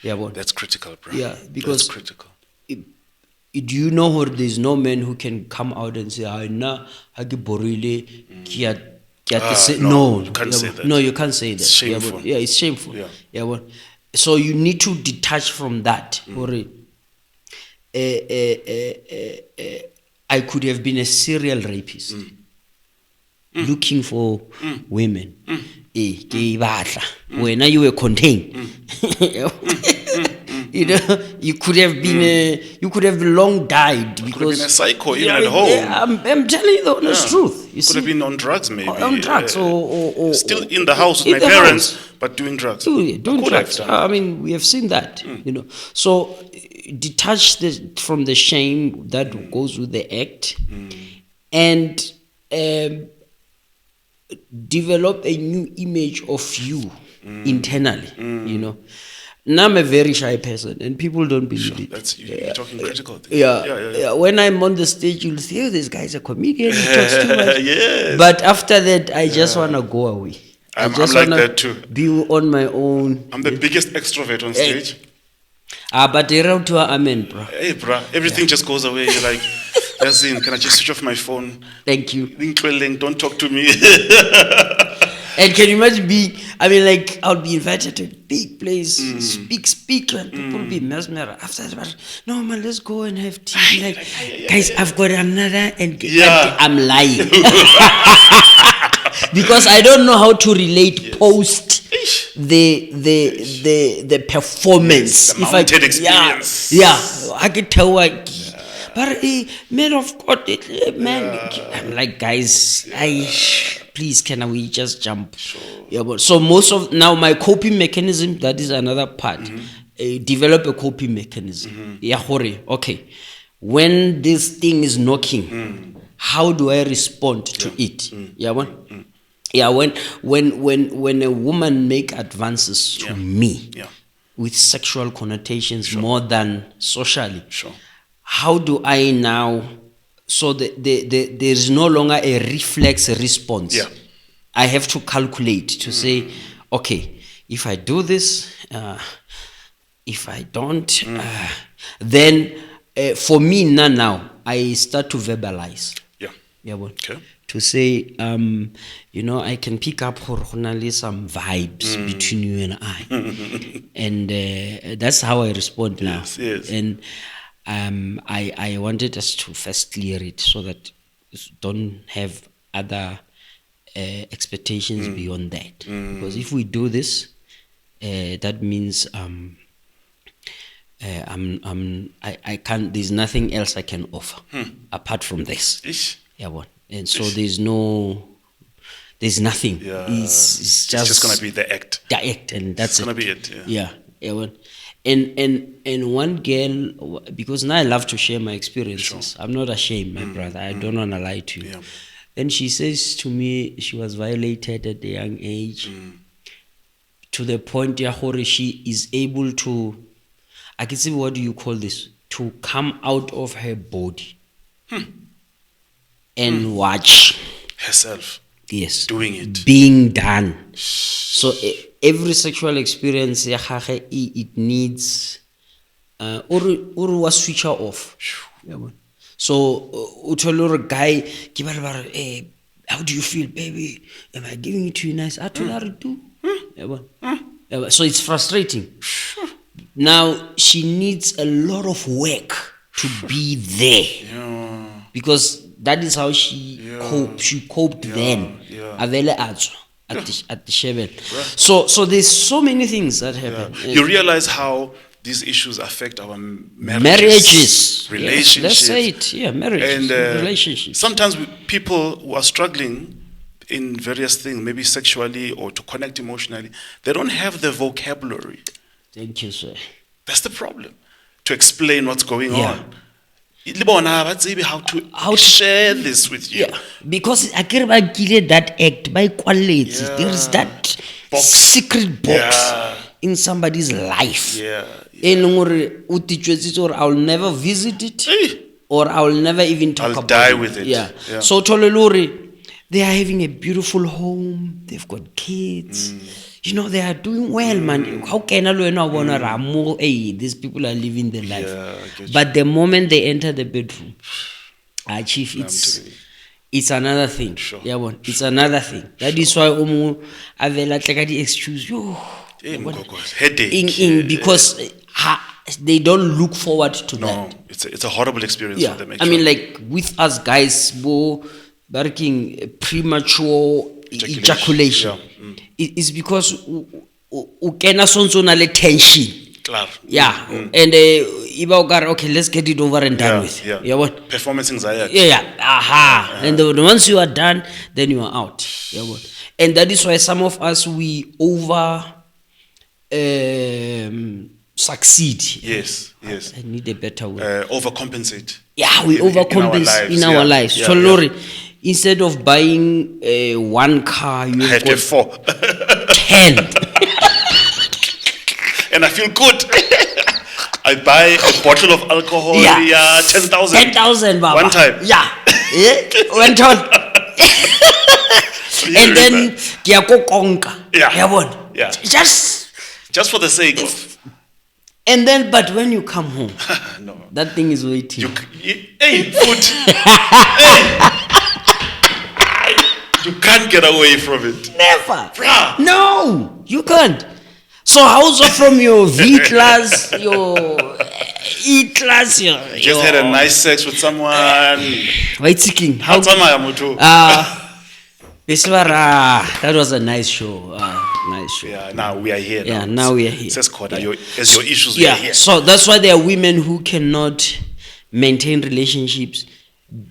That's critical, bro. Yeah, because that's critical. Do you know there's no man who can come out and say, no, you can't say that. No, you can't say that. It's shameful. It's shameful. So you need to detach from that. I could have been a serial rapist looking for women. When you were contained. You could have been you could have long died because could have been a psycho even at home. I'm telling you the honest truth. You could have been on drugs, maybe. On drugs, or still in the house with my parents, but doing drugs. Doing drugs. I mean, we have seen that. So detach from the shame that goes with the act, and develop a new image of you internally. Now I'm a very shy person, and people don't believe it. You're talking critical things. Yeah. When I'm on the stage, you'll say, this guy's a comedian, he talks too much. Yes. But after that, I just want to go away. I'm like that too. Be on my own. I'm the biggest extrovert on stage. But around to amen, bro. Hey, bro, everything just goes away. You're like, Yazin, can I just switch off my phone? Thank you. Don't talk to me. And can you imagine I'll be invited to a big place, speak, and people will be mesmerized. After that, no man, let's go and have tea. Guys, I've got another, and I'm lying. Because I don't know how to relate post the performance. The mounted experience. I can tell but man of God, man, I'm like, guys, please, can we just jump? Sure. But so most of now my coping mechanism, that is another part. Develop a coping mechanism. Okay, when this thing is knocking, how do I respond to it? When a woman make advances to me with sexual connotations more than socially. Sure. How do I now, so there's no longer a reflex response. I have to calculate to say, okay, if I do this, if I don't, then for me now, I start to verbalize. Okay. to say, I can pick up some vibes between you and I. And that's how I respond now. Yes. And I wanted us to first clear it so that don't have other expectations beyond that. Because if we do this, that means I can't. There's nothing else I can offer apart from this. Ish. Yeah, what? And so there's nothing. Yeah. It's just gonna be the act. The act, and that's gonna be it. Yeah. Well, and one girl, because now I love to share my experiences. Sure. I'm not ashamed, my brother. I don't want to lie to you. Yeah. Then she says to me, she was violated at a young age, to the point where she is able to, I can see, what do you call this? To come out of her body and watch herself. Yes. Doing it. Being done. So every sexual experience, it needs, or was switch her off. So, tell a guy, how do you feel, baby? Am I giving it to you nice? I told her to do. So it's frustrating. Now she needs a lot of work to be there, because that is how she coped. She coped then. Avele at the shevel. So there's so many things that happen. You realize how these issues affect our marriages, relationships. Yes, let's say it. Yeah, marriages, and relationships. Sometimes people who are struggling in various things, maybe sexually or to connect emotionally, they don't have the vocabulary. Thank you, sir. That's the problem. To explain what's going on. How to share this with you. Yeah, because I care about that act by quality. There is that secret box in somebody's life. Or I'll never visit it, or I'll never even talk about it. I'll die with it. Yeah. So Tololori, they are having a beautiful home. They've got kids. They are doing well, man. How can I know? Hey, these people are living their life. But the moment they enter the bedroom, Chief, it's another thing. Sure. Yeah, it's another thing. That is why I've like the excuse headache. Because they don't look forward to that. No, it's a horrible experience for them. I mean, like with us guys, working premature ejaculation. It's because u kena sontsona le tension. Claro. Yeah. And okay, let's get it over and done with. Yeah. What? Performance anxiety. Yeah. And once you are done, then you are out. Yeah. What? And that is why some of us, we succeed. Yes. I need a better word. Overcompensate. Yeah, we overcompensate in our lives. So Lori, instead of buying one car, you have to 4. 10. And I feel good. I buy a bottle of alcohol, 10,000. 10,000, Baba. One time. Yeah. Went on. And then, just for the sake of. And then, but when you come home, no. That thing is waiting. Food. You can't get away from it. Never. Bruh. No, you can't. So how's it from your V class, your E class? Just had a nice sex with someone. Wait, seeking. How that was a nice show. Nice show. Yeah, now we are here. Now we are here. As your issues are here. So that's why there are women who cannot maintain relationships,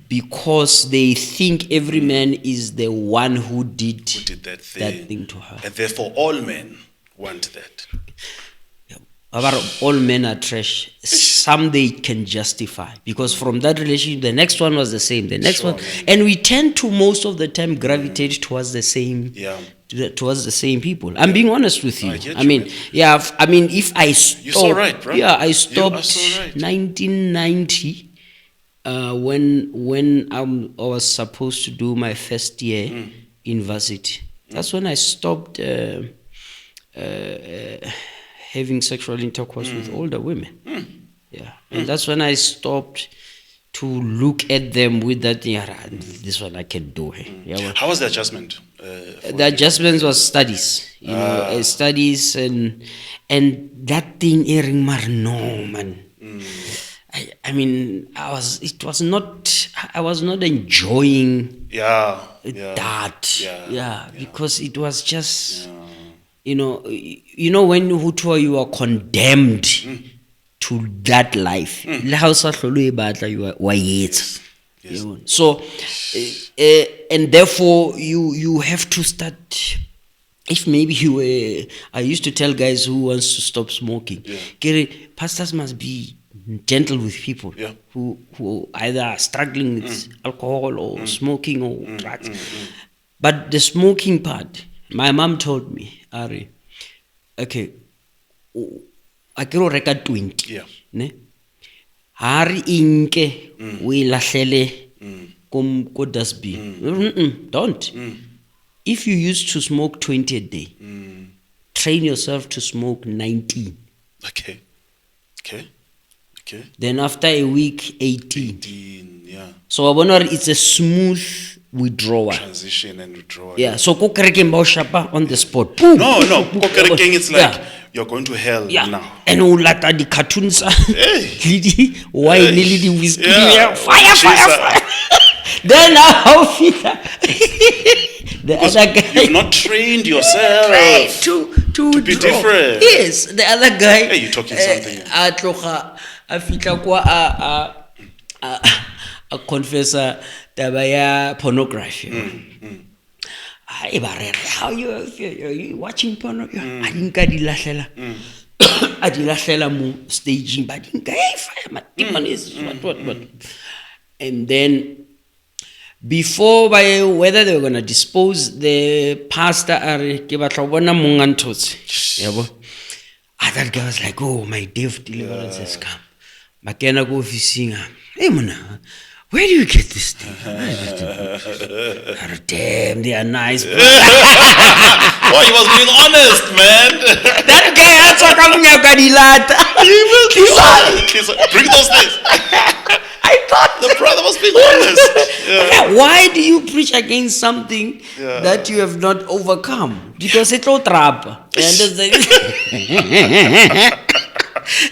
because they think every man is the one who did that thing to her. And therefore all men want that. All men are trash. Some they can justify, because from that relationship, the next one was the same. The next one, and we tend to most of the time gravitate towards the same. Towards the same people. I'm being honest with you. I mean, if I stopped, you're so right, bro. Yeah, I stopped 1990 when I was supposed to do my first year university. That's when I stopped having sexual intercourse with older women. Yeah, and that's when I stopped to look at them with that, this one I can do. How was the adjustment? The adjustments was studies, studies and that thing airing no man. I mean, I was not enjoying that. Because it was just, when you are condemned to that life. So, and therefore you have to start. If maybe I used to tell guys who wants to stop smoking, pastors must be gentle with people who either are struggling with alcohol or smoking or drugs. But the smoking part, my mom told me, Ari, okay, I can record 20. Ne? Hari inke we lahlele ko dustbin. Don't. If you used to smoke 20 a day, train yourself to smoke 19. Okay. Then after a week, 18. So it's a smooth withdrawal. Transition and withdrawal. Yeah. So on the spot. No. It's like you're going to hell now. And ulata the cartoons. Wine, whiskey. Fire. Then how the other guy. You've not trained yourself to be different. Yes, the other guy. Hey, you're talking something. A confessor tabaya pornography. How you watching porno? I didn't get I did mu staging, but what. And then before whether they were gonna dispose the pastor that guy was like, oh, my day of deliverance has come. Makena go fishing. Hey mona, where do you get this thing? Damn, they are nice. Well, he was being honest, man. That guy has a Bring those things. I thought the brother was being honest. Why do you preach against something that you have not overcome? Because it's all trap.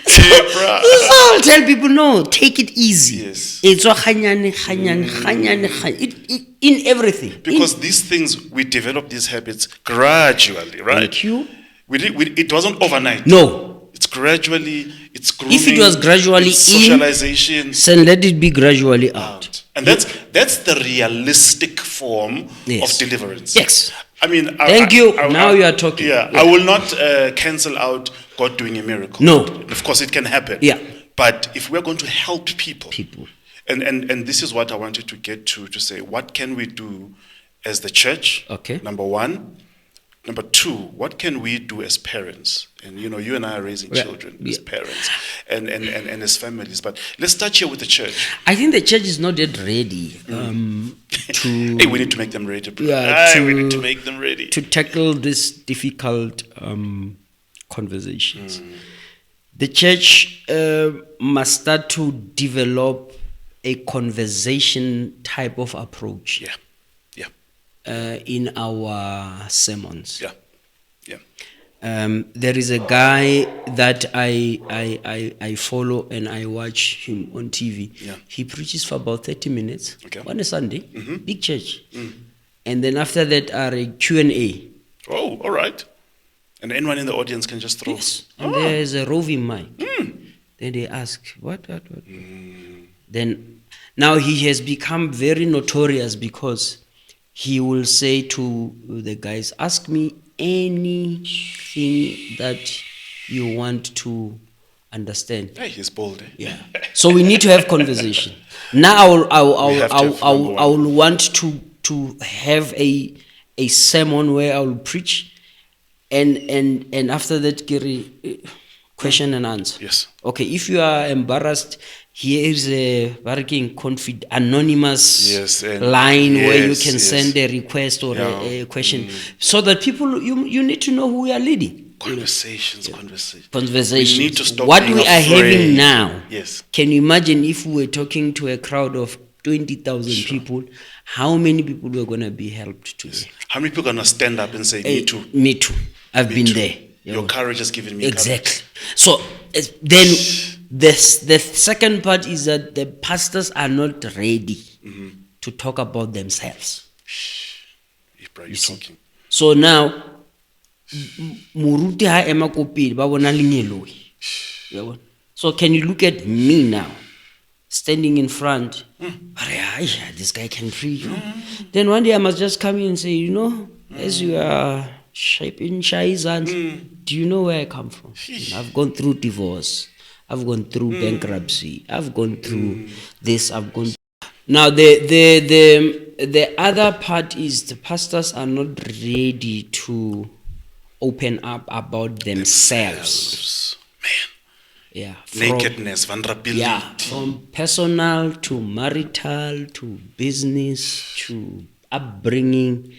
So I'll tell people, no, take it easy. Yes. It's in everything. Because these things, we develop these habits gradually, right? Thank you. It wasn't overnight. No. It's gradually, it's grooming. If it was gradually socialization, then let it be gradually out. And that's the realistic form of deliverance. Yes. I mean, thank you. Now you are talking. Yeah, I will not cancel out God doing a miracle. No. Of course, it can happen. Yeah. But if we're going to help people. And this is what I wanted to get to say, what can we do as the church? Okay. Number one. Number two, what can we do as parents? And you and I are raising children as parents and as families. But let's start here with the church. I think the church is not yet ready to. Hey, we need to make them ready. We need to make them ready to tackle this difficult conversations. The church must start to develop a conversation type of approach. In our sermons. There is a guy that I follow and I watch him on TV. He preaches for about 30 minutes on a Sunday, big church. And then after that are a Q&A. Oh, all right. And anyone in the audience can just throw. Yes. And there is a roving mic. Then they ask, what? Then now he has become very notorious because he will say to the guys, ask me anything that you want to understand. Hey, he's bold. Yeah. So we need to have conversation. Now I will want to have a sermon where I will preach and after that question and answer. Yes. Okay, if you are embarrassed, here is a very anonymous line where you can send a request or a question so that people, you need to know who we are leading. Conversations. Conversations. We need to stop what being we are afraid. having now. Yes. Can you imagine if we were talking to a crowd of 20,000 people, how many people were going to be helped today? Yes. How many people are going to stand up and say, me too? Me too. I've been there. Your courage has given me exactly. courage. So then the second part is that the pastors are not ready to talk about themselves. You're talking. So now, muruti ha ema ko pele ba bona lenyeloi. So can you look at me now, standing in front? This guy can preach. Then one day I must just come in and say, as you are shaping Shaizan, do you know where I come from? I've gone through divorce. I've gone through bankruptcy. I've gone through this. I've gone. Now the other part is the pastors are not ready to open up about themselves. Man. Nakedness, vulnerability. Yeah, from personal to marital to business to upbringing.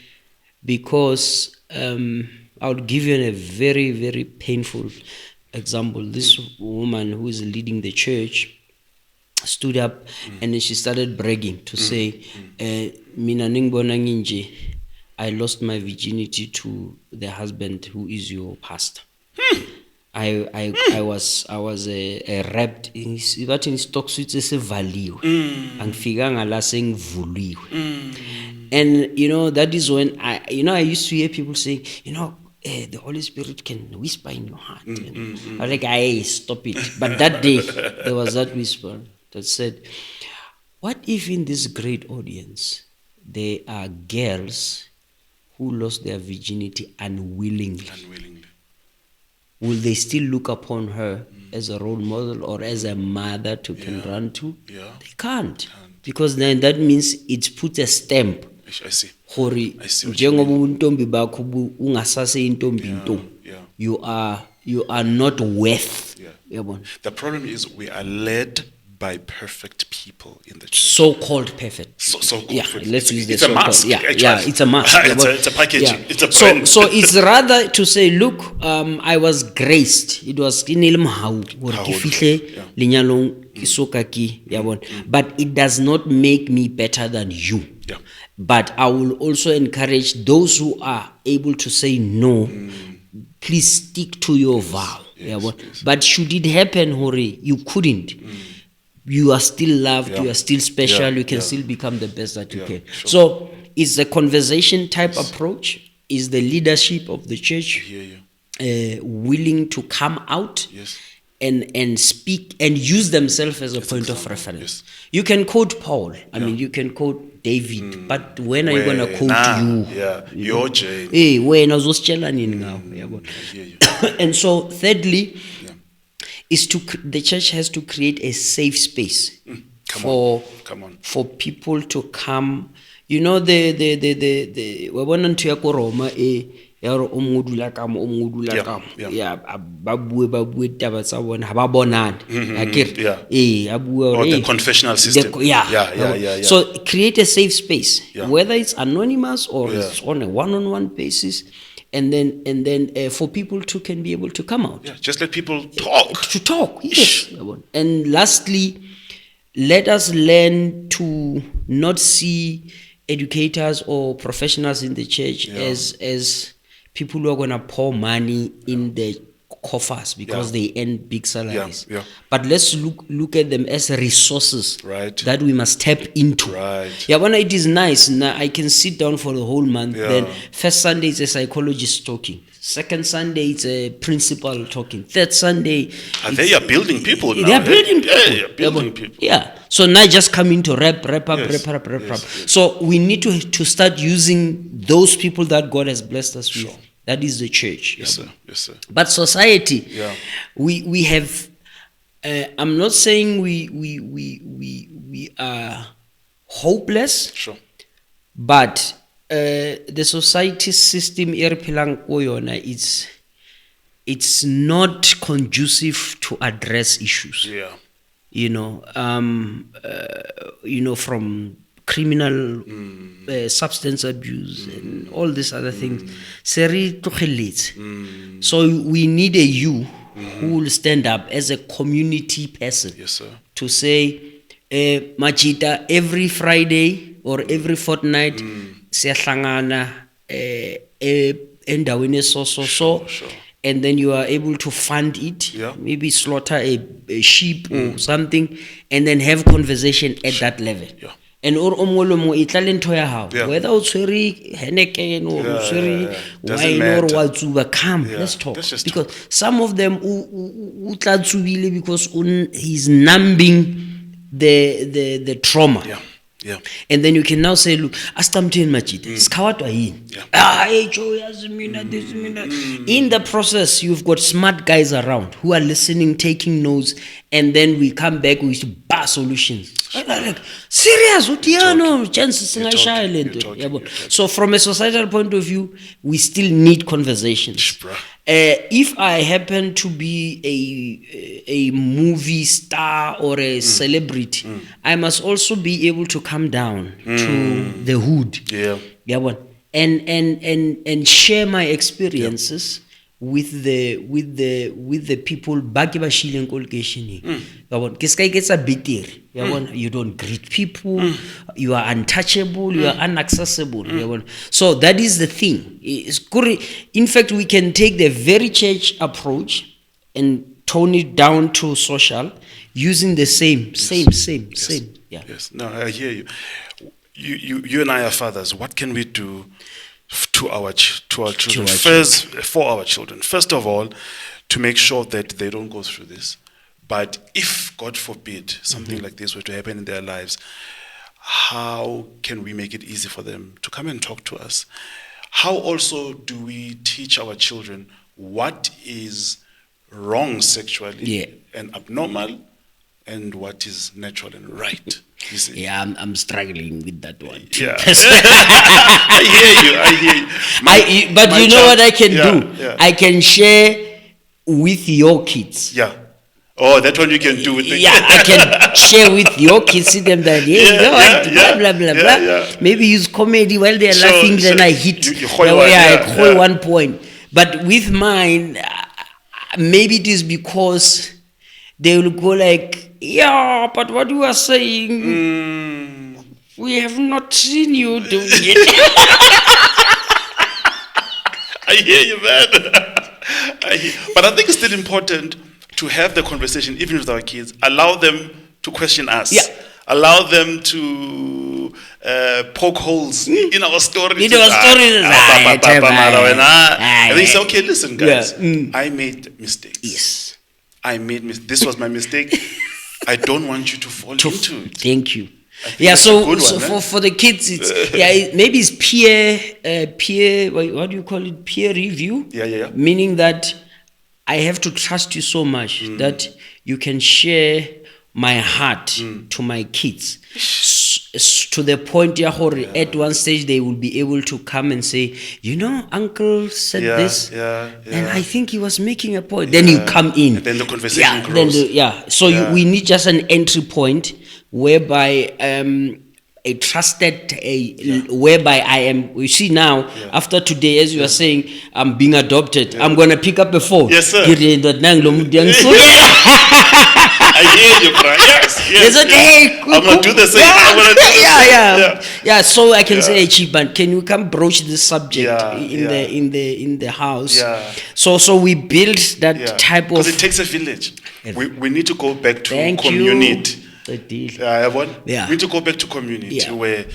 Because I'll give you a very, very painful example. This woman who is leading the church stood up and then she started bragging to say, Mina ningbona nginje, I lost my virginity to the husband who is your pastor. I was raped in stock suits as a value and figanga la saying vuliwe. And that is when I used to hear people say, the Holy Spirit can whisper in your heart. I was like, hey, stop it. But that day there was that whisper that said, what if in this great audience there are girls who lost their virginity unwillingly? Will they still look upon her as a role model or as a mother to can run to? Yeah. They can't. Because then that means it puts a stamp. I see. You are not worth. The problem is we are led by perfect people in the church. So-called perfect. So-called. Yeah, let's use the it's a mask. It's a mask. It's a packaging. Yeah. It's a brand. So it's rather to say, look, I was graced. It was but it does not make me better than you. Yeah. But I will also encourage those who are able to say no. Please stick to your vow. Yes. But should it happen, Hori, you couldn't. You are still loved, you are still special, you can still become the best that you can. Sure. So it's a conversation type approach. Is the leadership of the church willing to come out and speak and use themselves as a point of reference? You can quote Paul, I mean, you can quote David, but when are you going to quote you? Your Jane. Hey, when I was now. And so thirdly, is the church has to create a safe space for people to come. The wabona ntho ya ko Roma ya re o modula ka mo ba bue taba tsa bona ha ba bonane akere a bua or the confessional system. So create a safe space, whether it's anonymous or it's on a one-on-one basis. And then for people to can be able to come out. Yeah, just let people talk. To talk, yes. And lastly, let us learn to not see educators or professionals in the church as people who are going to pour money in the coffers because they earn big salaries. But let's look at them as resources that we must tap into. When it is nice, now I can sit down for the whole month. Then first Sunday it's a psychologist talking. Second Sunday it's a principal talking. Third Sunday they are building people now. They are building people. Yeah. So now just come in to wrap up. So we need to start using those people that God has blessed us with. That is the church. Yes, sir. But society, we have. I'm not saying we are hopeless. Sure. But the society system it's not conducive to address issues. From criminal substance abuse and all these other things. Seri tlogeletse. So we need a you who will stand up as a community person. Yes, sir. To say, Machita, every Friday or every fortnight, siyahlangana endaweni so. And then you are able to fund it, maybe slaughter a sheep or something, and then have conversation at that level. And or omolomo itlale ya hao, whether o tshwere Henneken or o tshwere wine or watsuba, come, let's talk. Because some of them o tla tsubile because he's numbing the trauma. Yeah. And then you can now say, look, astamthen Machita, skawatwa yini. In the process, you've got smart guys around who are listening, taking notes, and then we come back with bar solutions. Like, serious, so from a societal point of view, we still need conversations. If I happen to be a movie star or a celebrity, I must also be able to come down to the hood. And share my experiences with the people back in you don't greet people, you are untouchable, you are inaccessible. So that is the thing. In fact, we can take the very church approach and tone it down to social using the same. Yes. No, I hear you. You and I are fathers. What can we do to our children? For our children. First of all, to make sure that they don't go through this. But if, God forbid, something like this were to happen in their lives, how can we make it easy for them to come and talk to us? How also do we teach our children what is wrong sexually and abnormal, and what is natural and right? Yeah, I'm struggling with that one. Yeah. I hear you. But you know what I can do? Yeah. I can share with your kids. Yeah. Oh, that one you can do with the kids. Yeah, I can share with your kids, see them that, blah. Maybe use comedy while they're laughing, then I hit one point. But with mine, maybe it is because they will go like, yeah, but what you are saying, we have not seen you do it. I hear you, man. But I think it's still important to have the conversation, even with our kids. Allow them to question us. Yeah. Allow them to poke holes in our stories. In our stories. And they say, okay, listen, guys, I made mistakes. Yes. This was my mistake. I don't want you to fall into it. Thank you. Yeah, so for the kids, it's maybe it's peer. What do you call it? Peer review. Yeah. Meaning that I have to trust you so much that you can share my heart to my kids, to the point at one stage they will be able to come and say, you know, uncle said this, and I think he was making a point. Then you come in, and then the conversation grows. We need just an entry point whereby a trusted, whereby I am. You see now, after today, as you are saying, I'm being adopted. I'm gonna pick up the phone. Yes, sir. I hear you, bro. Yes. I'm gonna do the same. Yeah. So I can say, hey, Chiban, can you come broach this subject in the house? Yeah. So we build that type of. Because it takes a village. We need to go back to community. The deal. We need to go back to community where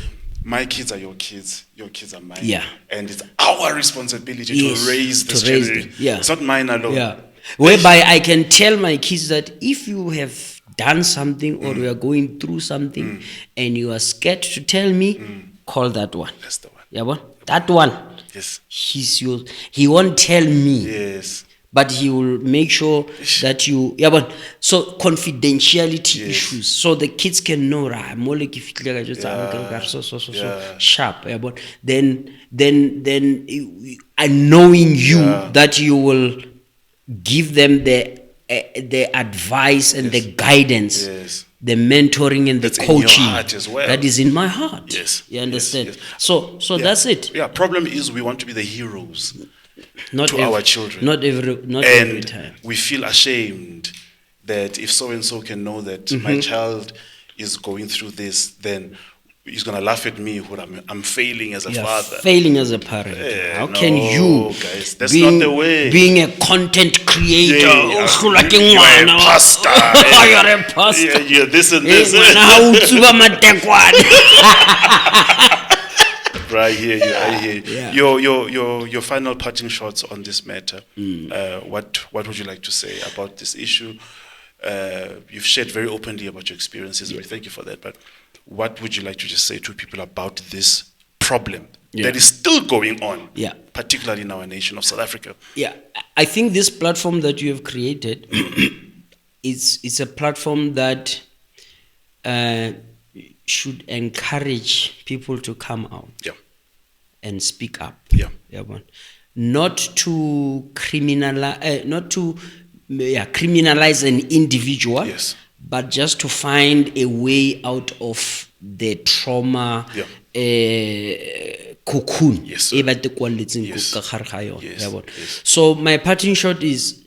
my kids are your kids are mine. Yeah. And it's our responsibility to raise this generation. It's not mine alone. Yeah. Whereby I can tell my kids that if you have done something or you are going through something and you are scared to tell me, call that one. That's the one. Yeah, that one. Yes. He's yours. He won't tell me. Yes. But he will make sure that you. So confidentiality issues. So the kids can know. Sharp. Then knowing you that you will give them the advice and the guidance the mentoring and the That's in your coaching heart as well. that is in my heart. Yes. You understand? Yes. So that's it. Yeah, problem is we want to be the heroes Not to our children. Not every time. We feel ashamed that if so-and-so can know that my child is going through this, then he's going to laugh at me when I'm failing as a father. Failing as a parent. How can you, guys, that's not the way. Being a content creator, you're a pastor. You're a pastor. Yeah, this and this. I hear you. Yeah. Your final parting shots on this matter. What would you like to say about this issue? You've shared very openly about your experiences. We thank you for that. But what would you like to just say to people about this problem that is still going on, particularly in our nation of South Africa? Yeah, I think this platform that you have created is a platform that should encourage people to come out and speak up. Not to criminalize an individual, but just to find a way out of the trauma cocoon. So my parting shot is,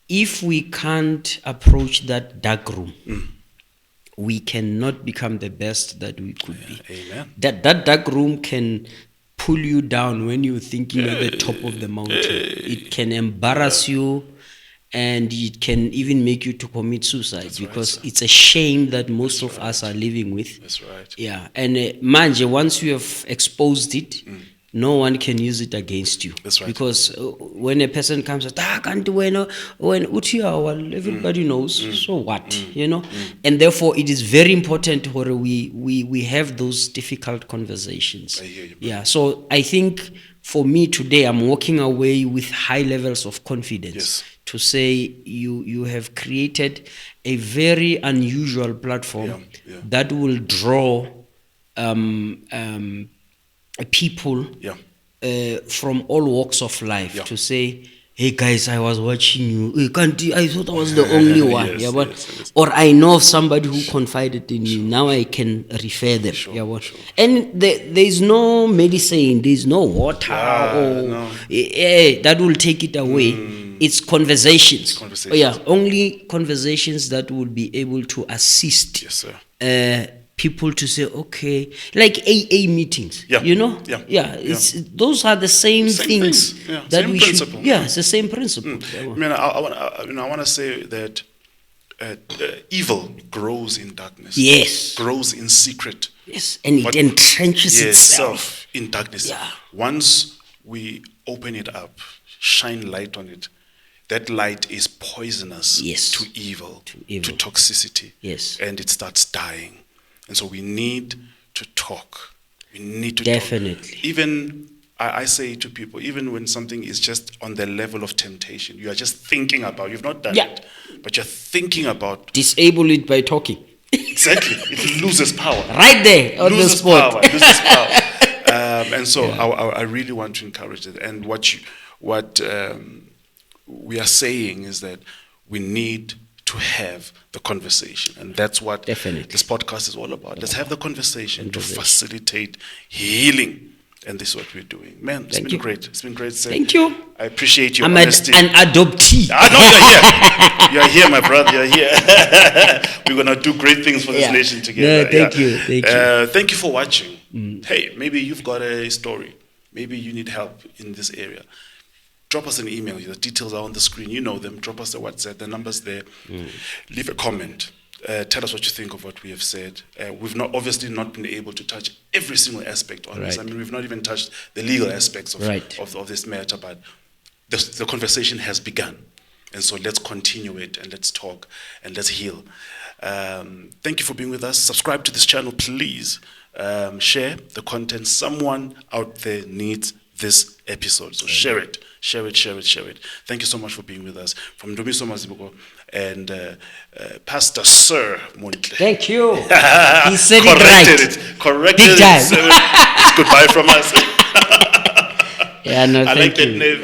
if we can't approach that dark room, we cannot become the best that we could be. Amen. That dark room can pull you down when you're thinking at the top of the mountain. It can embarrass you, and it can even make you to commit suicide. Because it's a shame that most of us are living with. That's right. Yeah, and manje, once you have exposed it, no one can use it against you. That's right. Because when a person comes and can't when everybody knows. So what, you know? And therefore, it is very important where we have those difficult conversations. I hear you. Yeah. So I think for me today, I'm walking away with high levels of confidence to say you have created a very unusual platform that will draw people from all walks of life to say, hey guys, I was watching you. I thought I was the only one. Or I know of somebody who confided in you. Now I can refer them. And there is no medicine, there is no water that will take it away. It's conversations. Only conversations that will be able to assist people to say, okay, like AA meetings, you know? Those are the same things that same we principle. should. It's the same principle. I want to say that evil grows in darkness. Grows in secret. And it entrenches itself in darkness. Once we open it up, shine light on it, that light is poisonous to evil, to toxicity, and it starts dying. And so we need to talk. We need to talk. Even, I say to people, even when something is just on the level of temptation, you are just thinking about, you've not done it, but you're thinking about. Disable it by talking. Exactly. It loses power. Right there on the spot. Loses power. And so I really want to encourage it. And what we are saying is that we need to have the conversation, and that's what this podcast is all about. Let's have the conversation to facilitate healing, and this is what we're doing. Man, it's been great. It's been great. Thank you. I appreciate your I'm honesty. an adoptee. No, you're here. You're here, my brother. You're here. We're gonna do great things for this nation together. No, thank you. Thank you for watching. Hey, maybe you've got a story. Maybe you need help in this area. Drop us an email. The details are on the screen. You know them. Drop us a WhatsApp. The number's there. Leave a comment. Tell us what you think of what we have said. We've obviously not been able to touch every single aspect on this. I mean, we've not even touched the legal aspects of this matter, but the conversation has begun. And so let's continue it, and let's talk, and let's heal. Thank you for being with us. Subscribe to this channel, please. Share the content. Someone out there needs this episode, so share it. Thank you so much for being with us. From Ndumiso, Mazibuko, and Pastor Sir Montle. Thank you. He said it right. Corrected Big time. It's goodbye from us. I like that name.